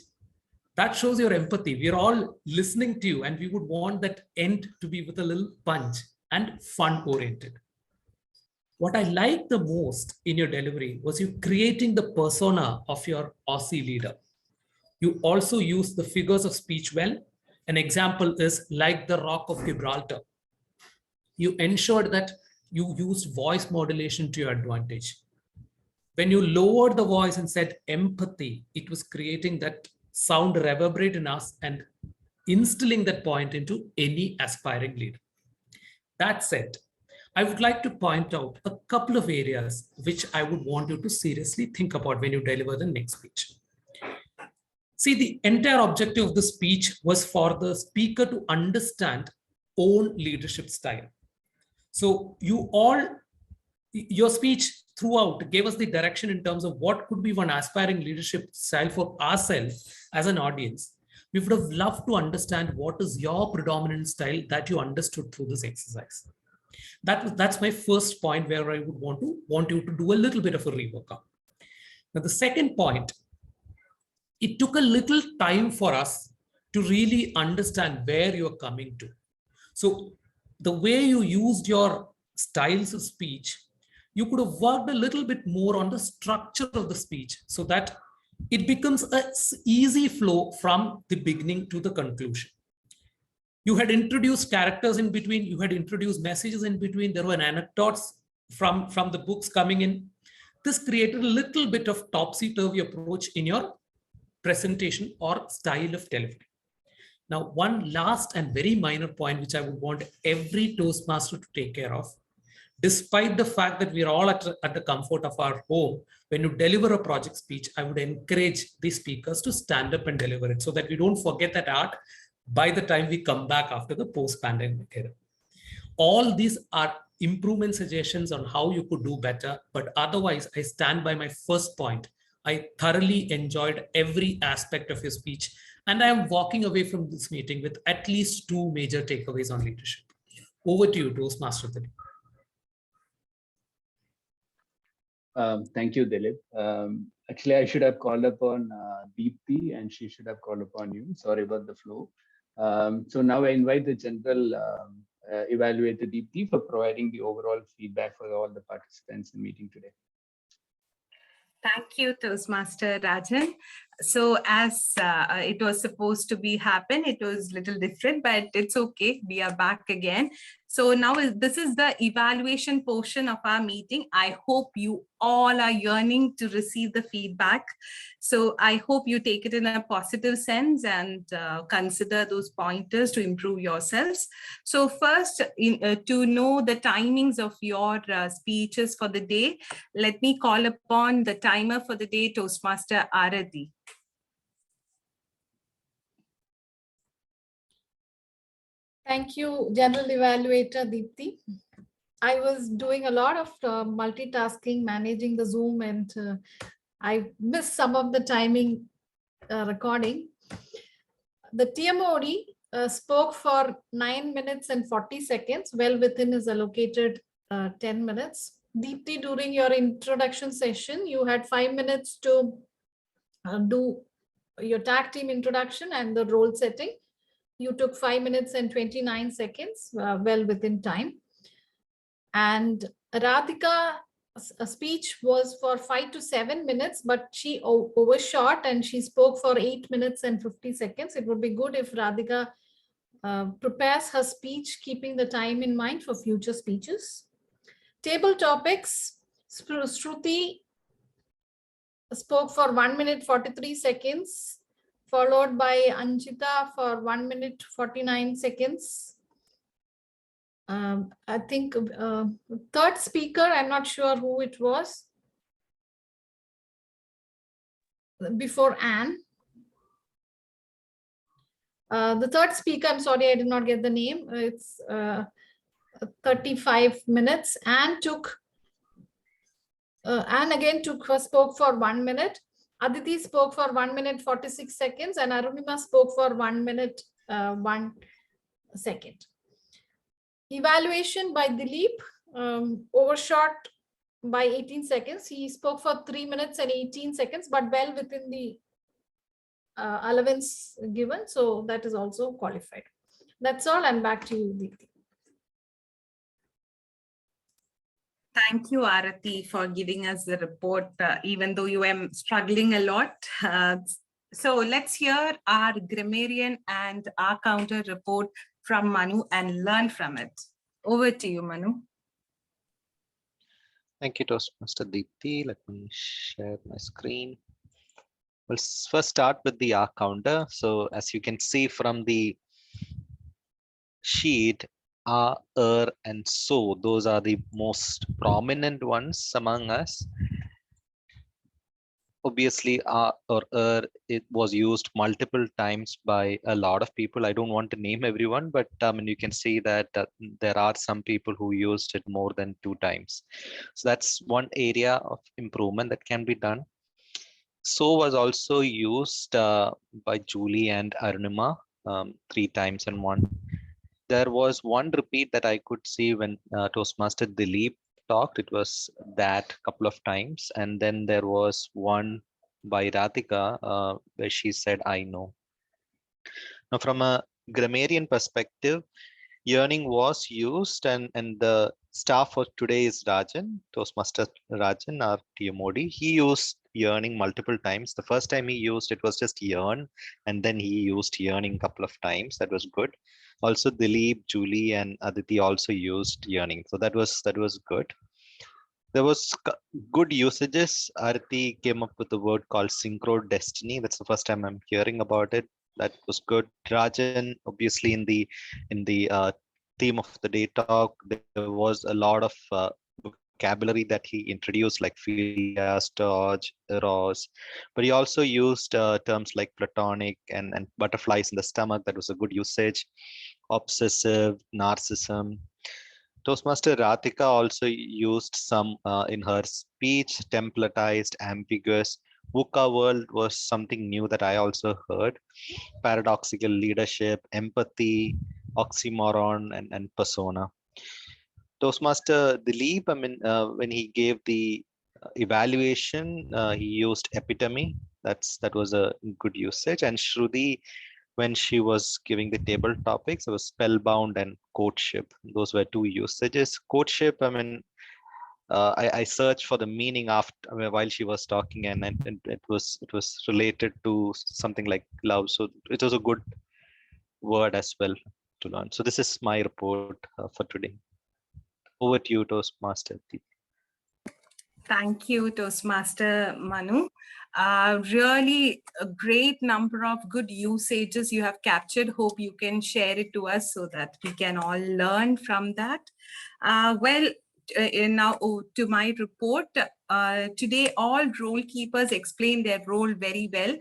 That shows your empathy. We're all listening to you, and we would want that end to be with a little punch and fun-oriented. What I liked the most in your delivery was you creating the persona of your Aussie leader. You also used the figures of speech well. An example is like the Rock of Gibraltar. You ensured that you used voice modulation to your advantage. When you lowered the voice and said empathy, it was creating that sound reverberate in us and instilling that point into any aspiring leader. That said, I would like to point out a couple of areas which I would want you to seriously think about when you deliver the next speech. See, the entire objective of the speech was for the speaker to understand own leadership style. So your speech throughout gave us the direction in terms of what could be one aspiring leadership style for ourselves as an audience. We would have loved to understand what is your predominant style that you understood through this exercise. That's my first point where I would want you to do a little bit of a rework on. Now, the second point, it took a little time for us to really understand where you're coming to. So the way you used your styles of speech, you could have worked a little bit more on the structure of the speech so that it becomes an easy flow from the beginning to the conclusion. You had introduced characters in between, you had introduced messages in between, there were anecdotes from the books coming in. This created a little bit of topsy-turvy approach in your presentation or style of delivery. Now, one last and very minor point, which I would want every Toastmaster to take care of, despite the fact that we are all at the comfort of our home, when you deliver a project speech, I would encourage the speakers to stand up and deliver it so that we don't forget that art by the time we come back after the post-pandemic era. All these are improvement suggestions on how you could do better, but otherwise, I stand by my first point. I thoroughly enjoyed every aspect of your speech, and I am walking away from this meeting with at least 2 major takeaways on leadership. Over to you, Toastmaster Dileep. Thank you, Dileep. Actually, I should have called upon Deepthi, and she should have called upon you. Sorry about the flow. So now I invite the general evaluator Deepthi for providing the overall feedback for all the participants in meeting today. Thank you, Toastmaster Rajan. So as it was supposed to be happen, it was a little different, but it's okay. We are back again. So now this is the evaluation portion of our meeting. I hope you all are yearning to receive the feedback. So I hope you take it in a positive sense and consider those pointers to improve yourselves. So first, to know the timings of your speeches for the day, let me call upon the timer for the day, Toastmaster Arathi. Thank you, General Evaluator Deepthi. I was doing a lot of multitasking, managing the Zoom, and I missed some of the timing recording. The TMOD spoke for 9 minutes and 40 seconds, well within his allocated 10 minutes. Deepthi, during your introduction session, you had 5 minutes to do your tag team introduction and the role setting. You took 5 minutes and 29 seconds, well within time. And Radhika's speech was for 5 to 7 minutes, but she overshot and she spoke for 8 minutes and 50 seconds. It would be good if Radhika prepares her speech, keeping the time in mind for future speeches. Table topics, Sruthy spoke for 1 minute 43 seconds, followed by Anjita for 1 minute 49 seconds. I think third speaker, I'm not sure who it was, before Anne. The third speaker, I'm sorry, I did not get the name. It's 35 minutes. Anne again spoke for 1 minute. Aditi spoke for 1 minute 46 seconds, and Arunima spoke for 1 minute 1 second. Evaluation by Dileep, overshot by 18 seconds. He spoke for 3 minutes and 18 seconds, but well within the allowance given. So that is also qualified. That's all, and back to you, Deepthi. Thank you, Arathi, for giving us the report, even though you were struggling a lot. So let's hear our grammarian and our counter report from Manu and learn from it. Over to you, Manu. Thank you, Toastmaster Deepthi. Let me share my screen. We'll first start with the R counter. So as you can see from the sheet, R, and so, those are the most prominent ones among us. Obviously, R or it was used multiple times by a lot of people. I don't want to name everyone, but you can see that there are some people who used it more than 2 times. So that's one area of improvement that can be done. So was also used by Julie and Arunima 3 times and 1. There was one repeat that I could see when Toastmaster Dileep talked. It was that couple of times, and then there was one by Radhika where she said, "I know." Now, from a grammarian perspective, yearning was used, and the staff for today is Rajan, Toastmaster Rajan, our TMOD. He used yearning multiple times. The first time he used it was just yearn, and then he used yearning a couple of times. That was good. Also, Dileep, Julie, and Aditi also used yearning, so that was good. There was good usages. Arathi came up with a word called synchro destiny. That's the first time I'm hearing about it. That was good. Rajan, obviously in the theme of the day talk, there was a lot of vocabulary that he introduced, like philia, storge, eros, but he also used terms like platonic and butterflies in the stomach. That was a good usage. Obsessive, narcissism. Toastmaster Radhika also used some in her speech, templatized, ambiguous. VUCA world was something new that I also heard. Paradoxical leadership, empathy, oxymoron, and persona. Toastmaster Dileep, I mean, when he gave the evaluation, he used epitome. That was a good usage. And Sruthy, when she was giving the table topics, it was spellbound and courtship. Those were two usages. Courtship, I mean, I searched for the meaning after, I mean, while she was talking, and it was related to something like love. So it was a good word as well to learn. So this is my report for today. Over to you, Toastmaster. Thank you, Toastmaster Manu. Really a great number of good usages you have captured. Hope you can share it to us so that we can all learn from that. Now to my report. Today, all role keepers explained their role very well.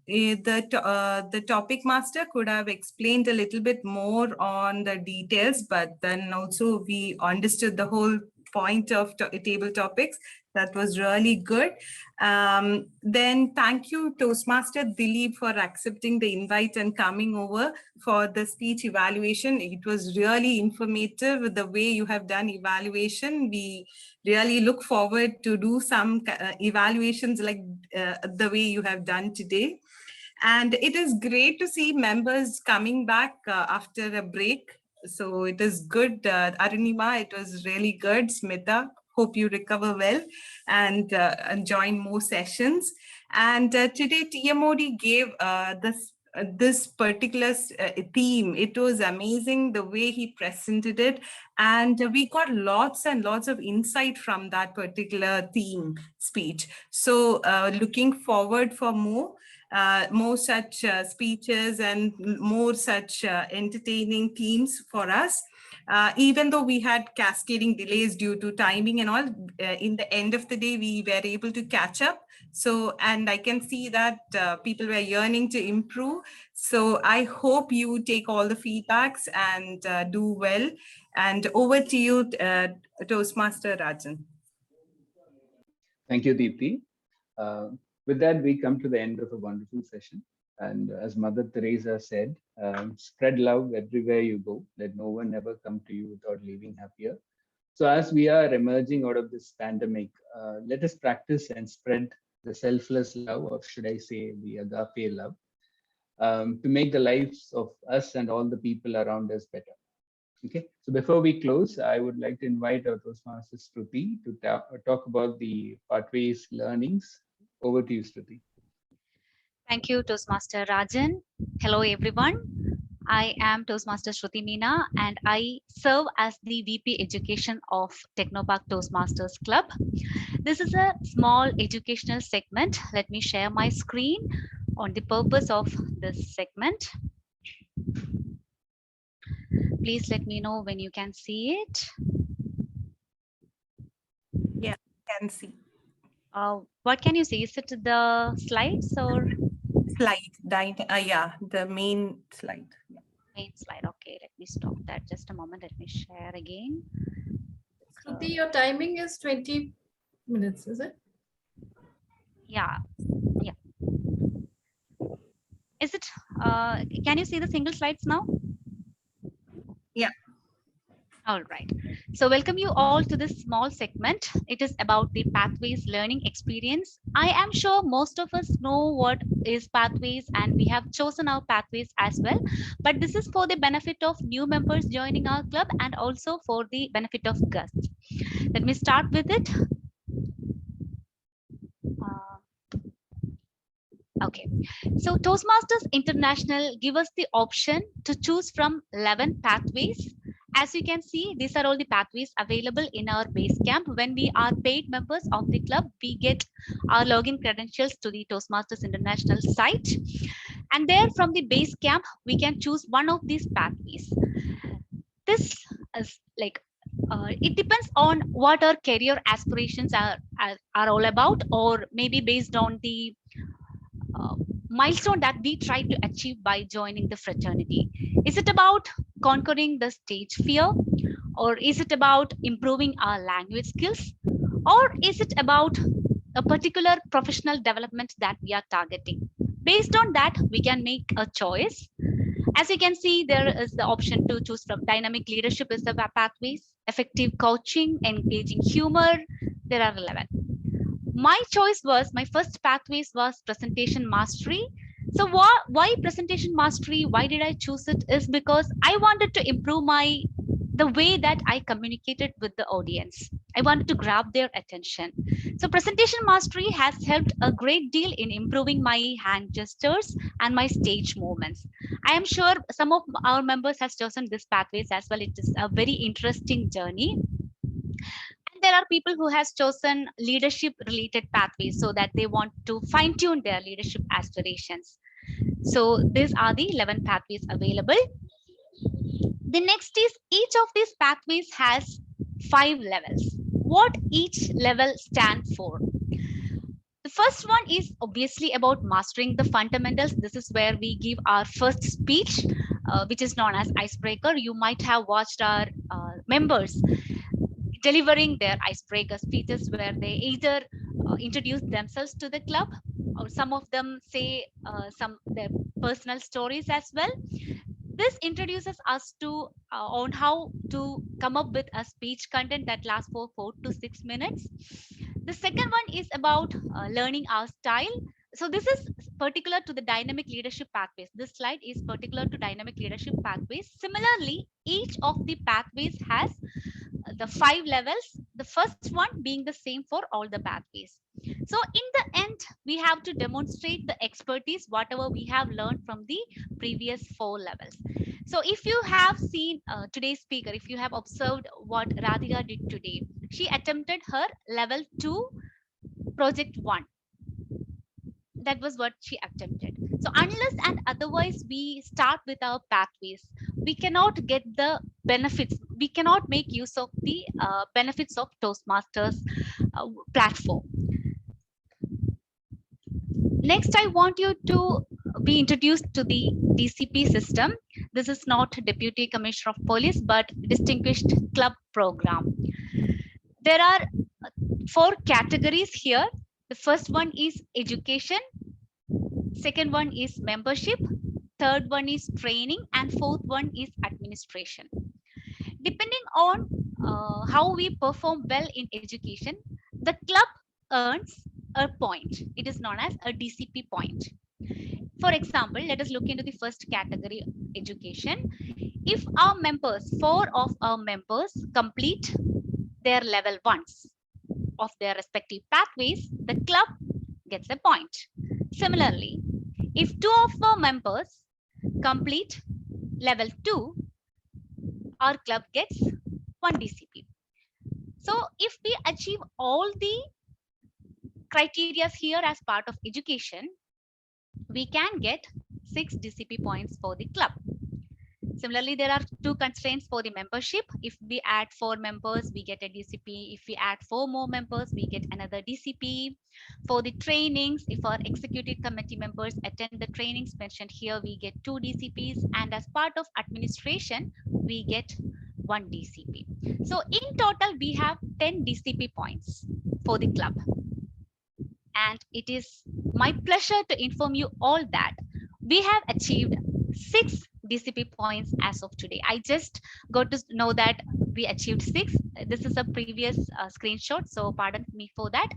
The topic master could have explained a little bit more on the details, but then also we understood the whole point of table topics. That was really good. Then thank you, Toastmaster Dileep, for accepting the invite and coming over for the speech evaluation. It was really informative with the way you have done evaluation. We really look forward to do some evaluations like the way you have done today. And it is great to see members coming back after a break. So it is good. Arunima, it was really good. Smita, hope you recover well and join more sessions. And today TMOD gave this particular theme. It was amazing the way he presented it. And we got lots and lots of insight from that particular theme speech. So looking forward for more such speeches and more such entertaining themes for us. Even though we had cascading delays due to timing and all, in the end of the day, we were able to catch up. So, and I can see that people were yearning to improve. So I hope you take all the feedbacks and do well. And over to you, Toastmaster Rajan. Thank you, Deepthi. With that, we come to the end of a wonderful session. And as Mother Teresa said, spread love everywhere you go. Let no one ever come to you without leaving happier. So as we are emerging out of this pandemic, let us practice and spread the selfless love, or should I say the agape love, to make the lives of us and all the people around us better. Okay, so before we close, I would like to invite our Toastmaster Sruthy to talk about the pathways learnings. Over to you, Sruthy. Thank you, Toastmaster Rajan. Hello, everyone. I am Toastmaster Sruthy Meena, and I serve as the VP Education of Technopark Toastmasters Club. This is a small educational segment. Let me share my screen on the purpose of this segment. Please let me know when you can see it. Yeah, I can see. What can you see? Is it the slides or? Slide, yeah, the main slide. Yeah. Main slide. Okay, let me stop that. Just a moment. Let me share again. Sruthy, your timing is 20 minutes, is it? Yeah. Yeah. Is it? Can you see the single slides now? Yeah. All right. So welcome you all to this small segment. It is about the Pathways learning experience. I am sure most of us know what is Pathways, and we have chosen our Pathways as well. But this is for the benefit of new members joining our club and also for the benefit of guests. Let me start with it. Okay, so Toastmasters International give us the option to choose from 11 pathways. As you can see, these are all the pathways available in our base camp. When we are paid members of the club, we get our login credentials to the Toastmasters International site. And there from the base camp, we can choose one of these pathways. This is like, it depends on what our career aspirations are all about, or maybe based on the milestone that we try to achieve by joining the fraternity. Is it about conquering the stage fear, or is it about improving our language skills, or is it about a particular professional development that we are targeting? Based on that, we can make a choice. As you can see, there is the option to choose from. Dynamic leadership is the pathways, effective coaching, engaging humor. There are 11. My choice was, my first pathways was presentation mastery. So why presentation mastery? Why did I choose it? Is because I wanted to improve the way that I communicated with the audience. I wanted to grab their attention. So presentation mastery has helped a great deal in improving my hand gestures and my stage movements. I am sure some of our members has chosen this pathways as well. It is a very interesting journey. And there are people who has chosen leadership related pathways, so that they want to fine tune their leadership aspirations. So these are the 11 pathways available. The next is, each of these pathways has 5 levels. What each level stands for? The first one is obviously about mastering the fundamentals. This is where we give our first speech, which is known as icebreaker. You might have watched our members delivering their icebreaker speeches, where they either introduce themselves to the club, or some of them say some their personal stories as well. This introduces us to on how to come up with a speech content that lasts for 4 to 6 minutes. The second one is about learning our style. So this is particular to the dynamic leadership pathways. This slide is particular to dynamic leadership pathways. Similarly, each of the pathways has the 5 levels, the first one being the same for all the pathways. So in the end, we have to demonstrate the expertise, whatever we have learned from the previous 4 levels. So if you have seen today's speaker, if you have observed what Radhika did today, she attempted her level 2 project 1. That was what she attempted. So unless and otherwise we start with our pathways, we cannot get the benefits. We cannot make use of the benefits of Toastmasters platform. Next, I want you to be introduced to the DCP system. This is not Deputy Commissioner of Police, but Distinguished Club Program. There are 4 categories here. The first one is education. Second one is membership. Third one is training. And fourth one is administration. Depending on how we perform well in education, the club earns a point. It is known as a DCP point. For example, let us look into the first category, education. If our members, 4 of our members complete their level 1s of their respective pathways, the club gets a point. Similarly, if 2 of our members complete level 2, our club gets 1 DCP. So if we achieve all the criteria here as part of education, we can get 6 DCP points for the club. Similarly, there are 2 constraints for the membership. If we add 4 members, we get a DCP. If we add 4 more members, we get another DCP. For the trainings, if our executive committee members attend the trainings mentioned here, we get 2 DCPs. And as part of administration, we get 1 DCP. So in total, we have 10 DCP points for the club. And it is my pleasure to inform you all that we have achieved 6 DCP points as of today. I just got to know that we achieved 6. This is a previous screenshot, so pardon me for that.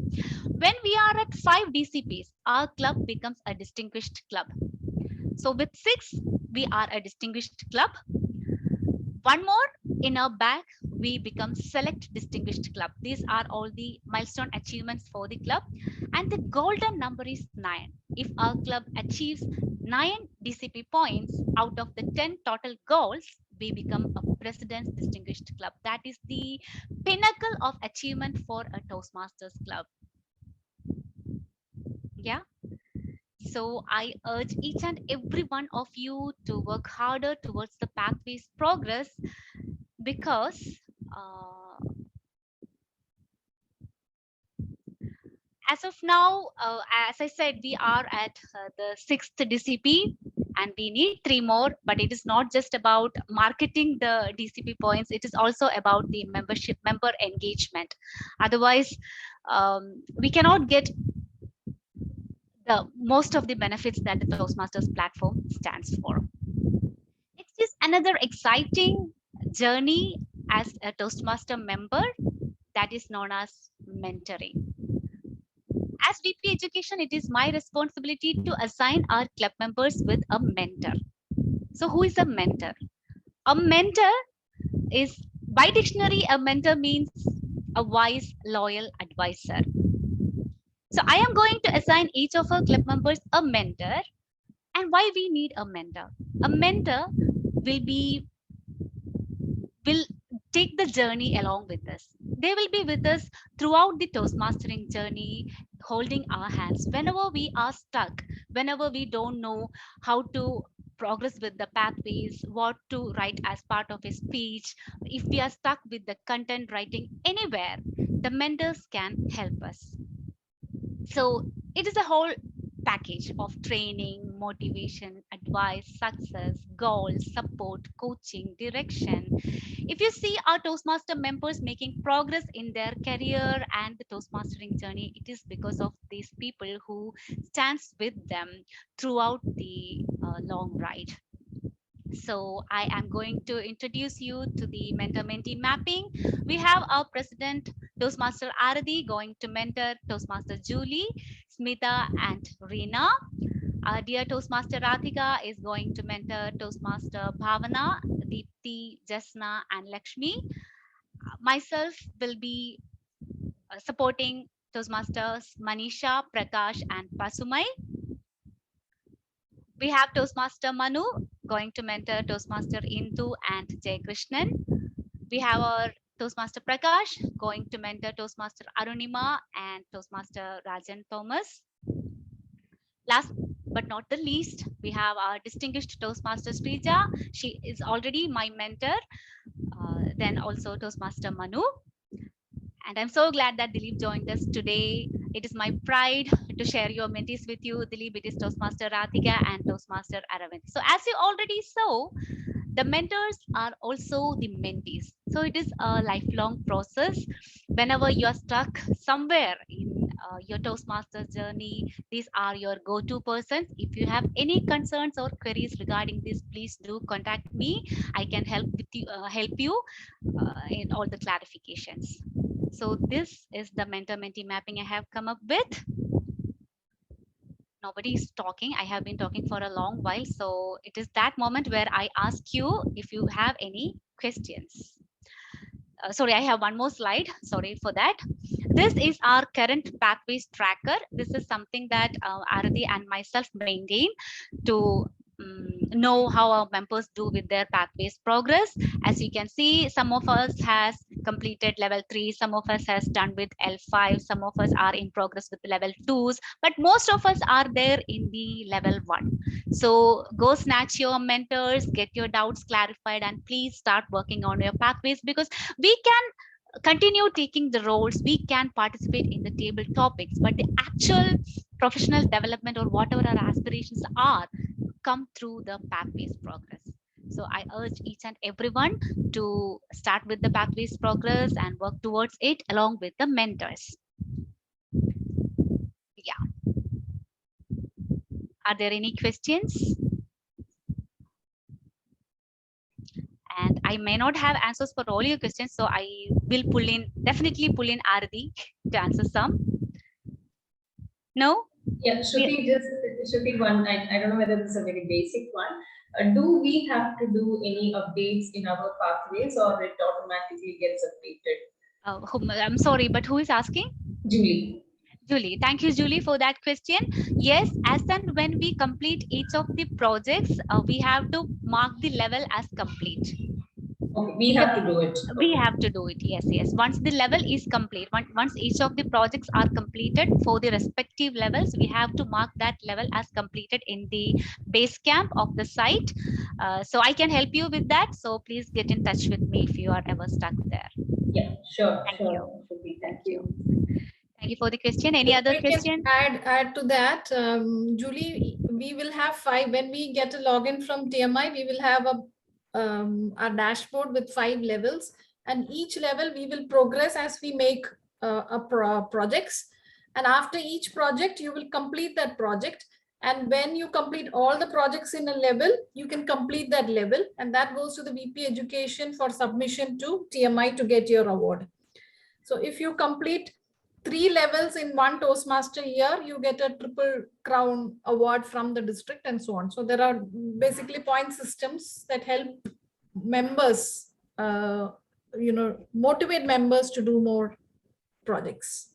When we are at 5 DCPs, our club becomes a distinguished club. So with 6, we are a distinguished club. 1 more in our bag, we become select distinguished club. These are all the milestone achievements for the club. And the golden number is 9. If our club achieves 9 DCP points out of the 10 total goals, we become a President's Distinguished Club. That is the pinnacle of achievement for a Toastmasters club. Yeah. So I urge each and every one of you to work harder towards the pathways progress, because as of now, as I said, we are at the 6th DCP and we need 3 more, but it is not just about marketing the DCP points. It is also about the member engagement. Otherwise, we cannot get the most of the benefits that the Toastmasters platform stands for. It's just another exciting journey as a Toastmaster member that is known as mentoring. As VP Education, it is my responsibility to assign our club members with a mentor. So who is a mentor? A mentor is, by dictionary, a mentor means a wise, loyal advisor. So I am going to assign each of our club members a mentor. And why we need a mentor? A mentor will take the journey along with us. They will be with us throughout the Toastmastering journey, holding our hands whenever we are stuck, whenever we don't know how to progress with the pathways, what to write as part of a speech. If we are stuck with the content writing anywhere, the mentors can help us. So it is a whole package of training, motivation, advice, success, goals, support, coaching, direction. If you see our Toastmaster members making progress in their career and the Toastmastering journey, it is because of these people who stands with them throughout the long ride. So I am going to introduce you to the mentor-mentee mapping. We have our president, Toastmaster Arathi, going to mentor Toastmaster Julie, Smita, and Reena. Our dear Toastmaster Radhika is going to mentor Toastmaster Bhavana, Deepthi, Jasna, and Lakshmi. Myself will be supporting Toastmasters Manisha, Prakash, and Pasumai. We have Toastmaster Manu going to mentor Toastmaster Indu and Jay Krishnan. We have our Toastmaster Prakash going to mentor Toastmaster Arunima and Toastmaster Rajan Thomas. Last but not the least, we have our distinguished Toastmaster Srija. She is already my mentor. Then also Toastmaster Manu. And I'm so glad that Dileep joined us today. It is my pride to share your mentees with you. Dileep, it is Toastmaster Radhika and Toastmaster Aravind. So as you already saw, the mentors are also the mentees. So it is a lifelong process. Whenever you are stuck somewhere in your Toastmaster journey, these are your go-to persons. If you have any concerns or queries regarding this, please do contact me. I can help you in all the clarifications. So this is the mentor-mentee mapping I have come up with. Nobody is talking. I have been talking for a long while. So it is that moment where I ask you if you have any questions. Sorry, I have one more slide. Sorry for that. This is our current pathways tracker. This is something that Arathi and myself maintain to know how our members do with their pathways progress. As you can see, some of us has completed level 3, some of us has done with L5, some of us are in progress with level 2s, but most of us are there in the level 1. So go snatch your mentors, get your doubts clarified, and please start working on your pathways, because we can continue taking the roles, we can participate in the table topics, but the actual professional development or whatever our aspirations are come through the pathways progress. So I urge each and everyone to start with the pathways progress and work towards it along with the mentors. Yeah. Are there any questions? And I may not have answers for all your questions, so I will definitely pull in Arathi to answer some. No? Yeah, Shruti, one, I don't know whether this is a very basic one. Do we have to do any updates in our pathways, or it automatically gets updated? I'm sorry, but who is asking? Julie. Julie, thank you, Julie, for that question. Yes, as and when we complete each of the projects, we have to mark the level as complete. Okay, we have to do it. We have to do it. Yes, yes. Once the level is complete, once each of the projects are completed for the respective levels, we have to mark that level as completed in the base camp of the site. So I can help you with that. So please get in touch with me if you are ever stuck there. Yeah, sure. Thank sure. you. Thank you. Thank you for the question. Any other We can question? add to that, Julie, we will have 5, when we get a login from TMI, we will have a dashboard with 5 levels, and each level we will progress as we make projects. And after each project, you will complete that project. And when you complete all the projects in a level, you can complete that level. And that goes to the VP Education for submission to TMI to get your award. So if you complete 3 levels in one Toastmaster year, you get a triple crown award from the district and so on. So there are basically point systems that help members, motivate members to do more projects.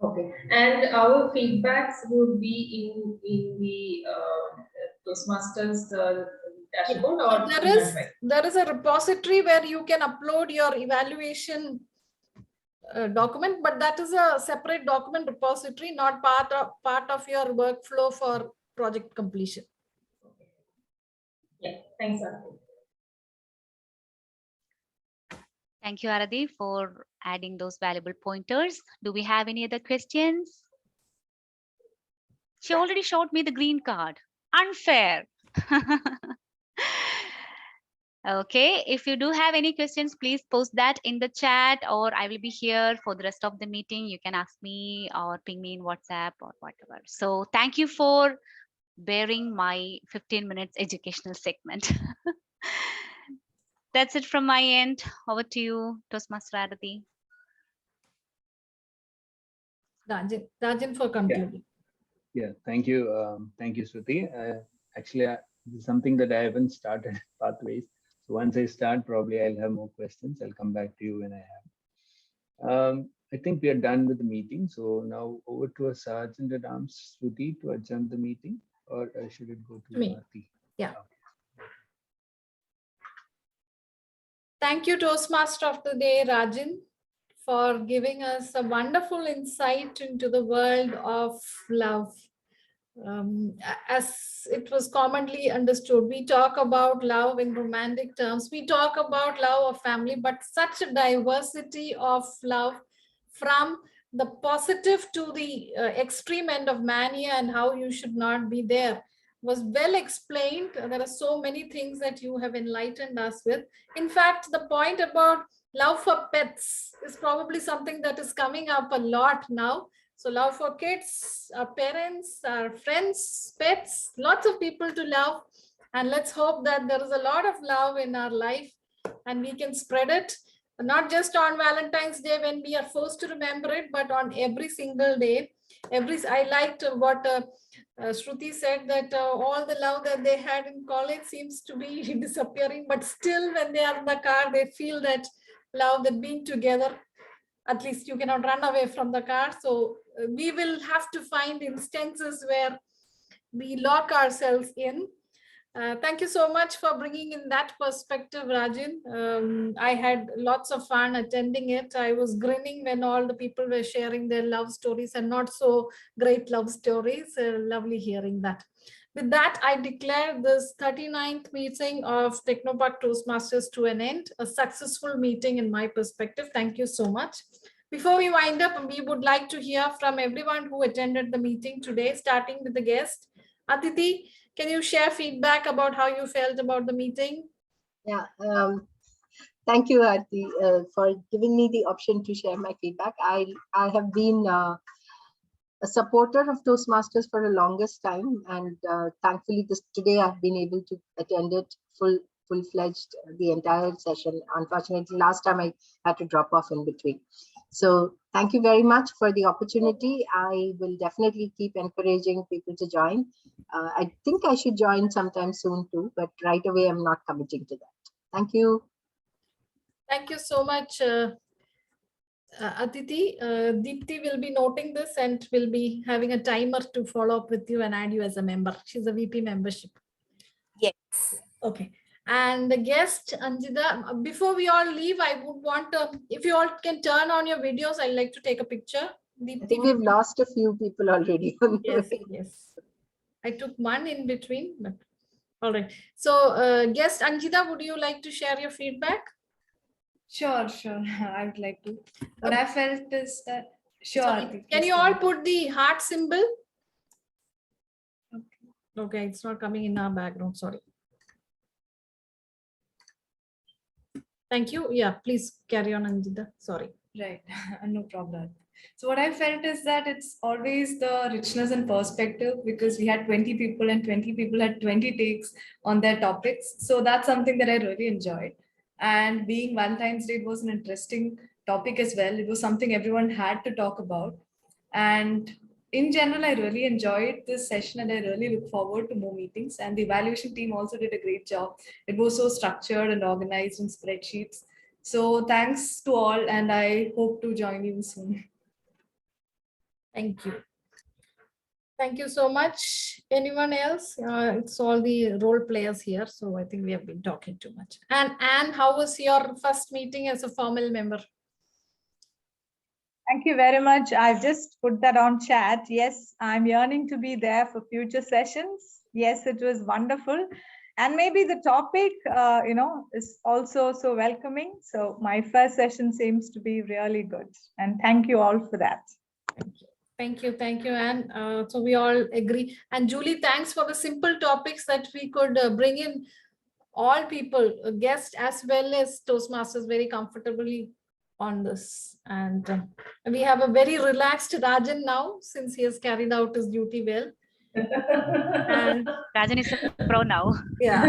Okay, and our feedbacks would be in the Toastmasters dashboard, or there is a repository where you can upload your evaluation document, but that is a separate document repository, not part of your workflow for project completion. Yeah, thanks, Arathi. Thank you, Arathi, for adding those valuable pointers. Do we have any other questions? She already showed me the green card. Unfair. Okay, if you do have any questions, please post that in the chat, or I will be here for the rest of the meeting. You can ask me or ping me in WhatsApp or whatever. So thank you for bearing my 15 minutes educational segment. That's it from my end. Over to you, Toastmaster Arathi. Rajan for concluding. Yeah, thank you. Thank you, Sruthy. Actually, this is something that I haven't started pathways. So once I start, probably I'll have more questions. I'll come back to you when I have. I think we are done with the meeting. So now over to a Sergeant at Arms, Sruthy, to adjourn the meeting, or should it go to Me? Arathi? Yeah. Thank you, Toastmaster of the Day, Rajan, for giving us a wonderful insight into the world of love. As it was commonly understood, we talk about love in romantic terms. We talk about love of family, but such a diversity of love, from the positive to the extreme end of mania, and how you should not be there, was well explained. There are so many things that you have enlightened us with. In fact, the point about love for pets is probably something that is coming up a lot now. So love for kids, our parents, our friends, pets, lots of people to love. And let's hope that there is a lot of love in our life and we can spread it, not just on Valentine's Day when we are forced to remember it, but on every single day. I liked what Sruthy said, that all the love that they had in college seems to be disappearing, but still when they are in the car, they feel that love, that being together. At least you cannot run away from the car. So we will have to find instances where we lock ourselves in. Thank you so much for bringing in that perspective, Rajan. I had lots of fun attending it. I was grinning when all the people were sharing their love stories and not so great love stories. Lovely hearing that. With that, I declare this 39th meeting of Technopark Toastmasters to an end, a successful meeting in my perspective. Thank you so much. Before we wind up, we would like to hear from everyone who attended the meeting today, starting with the guest. Aditi, can you share feedback about how you felt about the meeting? Yeah, thank you, Arati, for giving me the option to share my feedback. I have been a supporter of Toastmasters for the longest time, and thankfully today I've been able to attend it full-fledged the entire session. Unfortunately, last time I had to drop off in between. So thank you very much for the opportunity. I will definitely keep encouraging people to join. I think I should join sometime soon too, but right away I'm not committing to that. Thank you. Thank you so much, Aditi. Deepthi will be noting this and will be having a timer to follow up with you and add you as a member. She's a VP membership. Yes. Okay. And the guest, Anjita, before we all leave, I would want to, if you all can turn on your videos, I'd like to take a picture. I think we've lost a few people already. Yes, yes. I took one in between, but all right. So guest Anjita, would you like to share your feedback? Sure. I would like to. What I felt is that, sure. Sorry, can you all put the heart symbol? Okay, it's not coming in our background, sorry. Thank you. Yeah, please carry on, Anjita. Sorry. Right, no problem. So what I felt is that it's always the richness and perspective, because we had 20 people and 20 people had 20 takes on their topics. So that's something that I really enjoyed. And being Valentine's Day was an interesting topic as well. It was something everyone had to talk about. And in general, I really enjoyed this session and I really look forward to more meetings. And the evaluation team also did a great job. It was so structured and organized in spreadsheets. So thanks to all, and I hope to join you soon. Thank you. Thank you so much. Anyone else? It's all the role players here, so I think we have been talking too much. And Anne, how was your first meeting as a formal member? Thank you very much. I've just put that on chat. Yes, I'm yearning to be there for future sessions. Yes, it was wonderful. And maybe the topic, is also so welcoming. So my first session seems to be really good. And thank you all for that. Thank you, Anne. So we all agree. And Julie, thanks for the simple topics that we could bring in all people, guests as well as Toastmasters, very comfortably on this. And we have a very relaxed Rajan now, since he has carried out his duty well. And Rajan is a pro now. Yeah.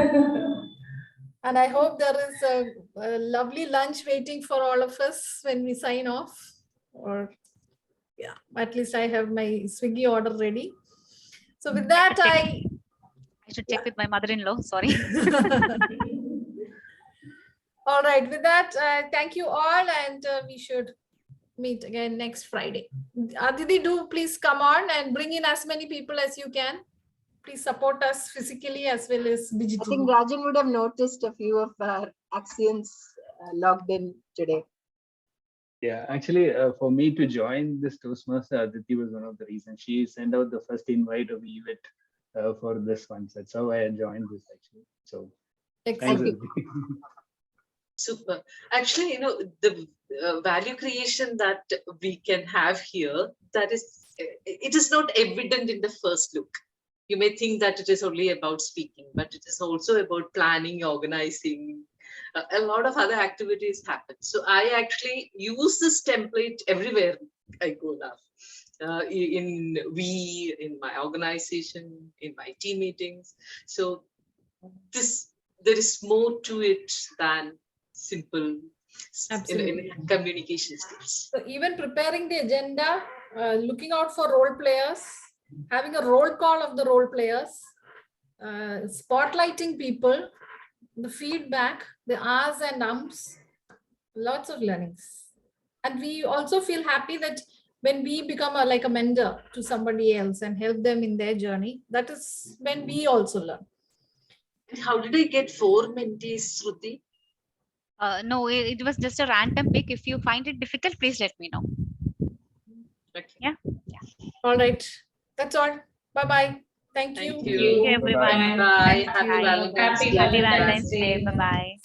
And I hope there is a lovely lunch waiting for all of us when we sign off. Or yeah, at least I have my Swiggy order ready. So with that, I should check with my mother-in-law. Sorry. All right. With that, thank you all, and we should meet again next Friday. Aditi, do please come on and bring in as many people as you can. Please support us physically as well as digitally. I think Rajan would have noticed a few of our accents logged in today. Yeah, actually, for me to join this Toastmaster, Aditi was one of the reasons. She sent out the first invite of Evit for this one. So that's how I joined this actually. So thanks, Aditi. Super. Actually, the value creation that we can have here, it is not evident in the first look. You may think that it is only about speaking, but it is also about planning, organizing. A lot of other activities happen. So I actually use this template everywhere I go now. In my organization, in my team meetings. So there is more to it than simple communication skills. So even preparing the agenda, looking out for role players, having a roll call of the role players, spotlighting people, the feedback, the ahs and ums, lots of learnings. And we also feel happy that when we become like a mentor to somebody else and help them in their journey, that is when we also learn. And how did I get 4 mentees, Sruthy? No, it was just a random pick. If you find it difficult, please let me know. Okay. Yeah. All right. That's all. Bye-bye. Thank you. Thank you, everyone. Bye. Happy Valentine's Day. Bye-bye.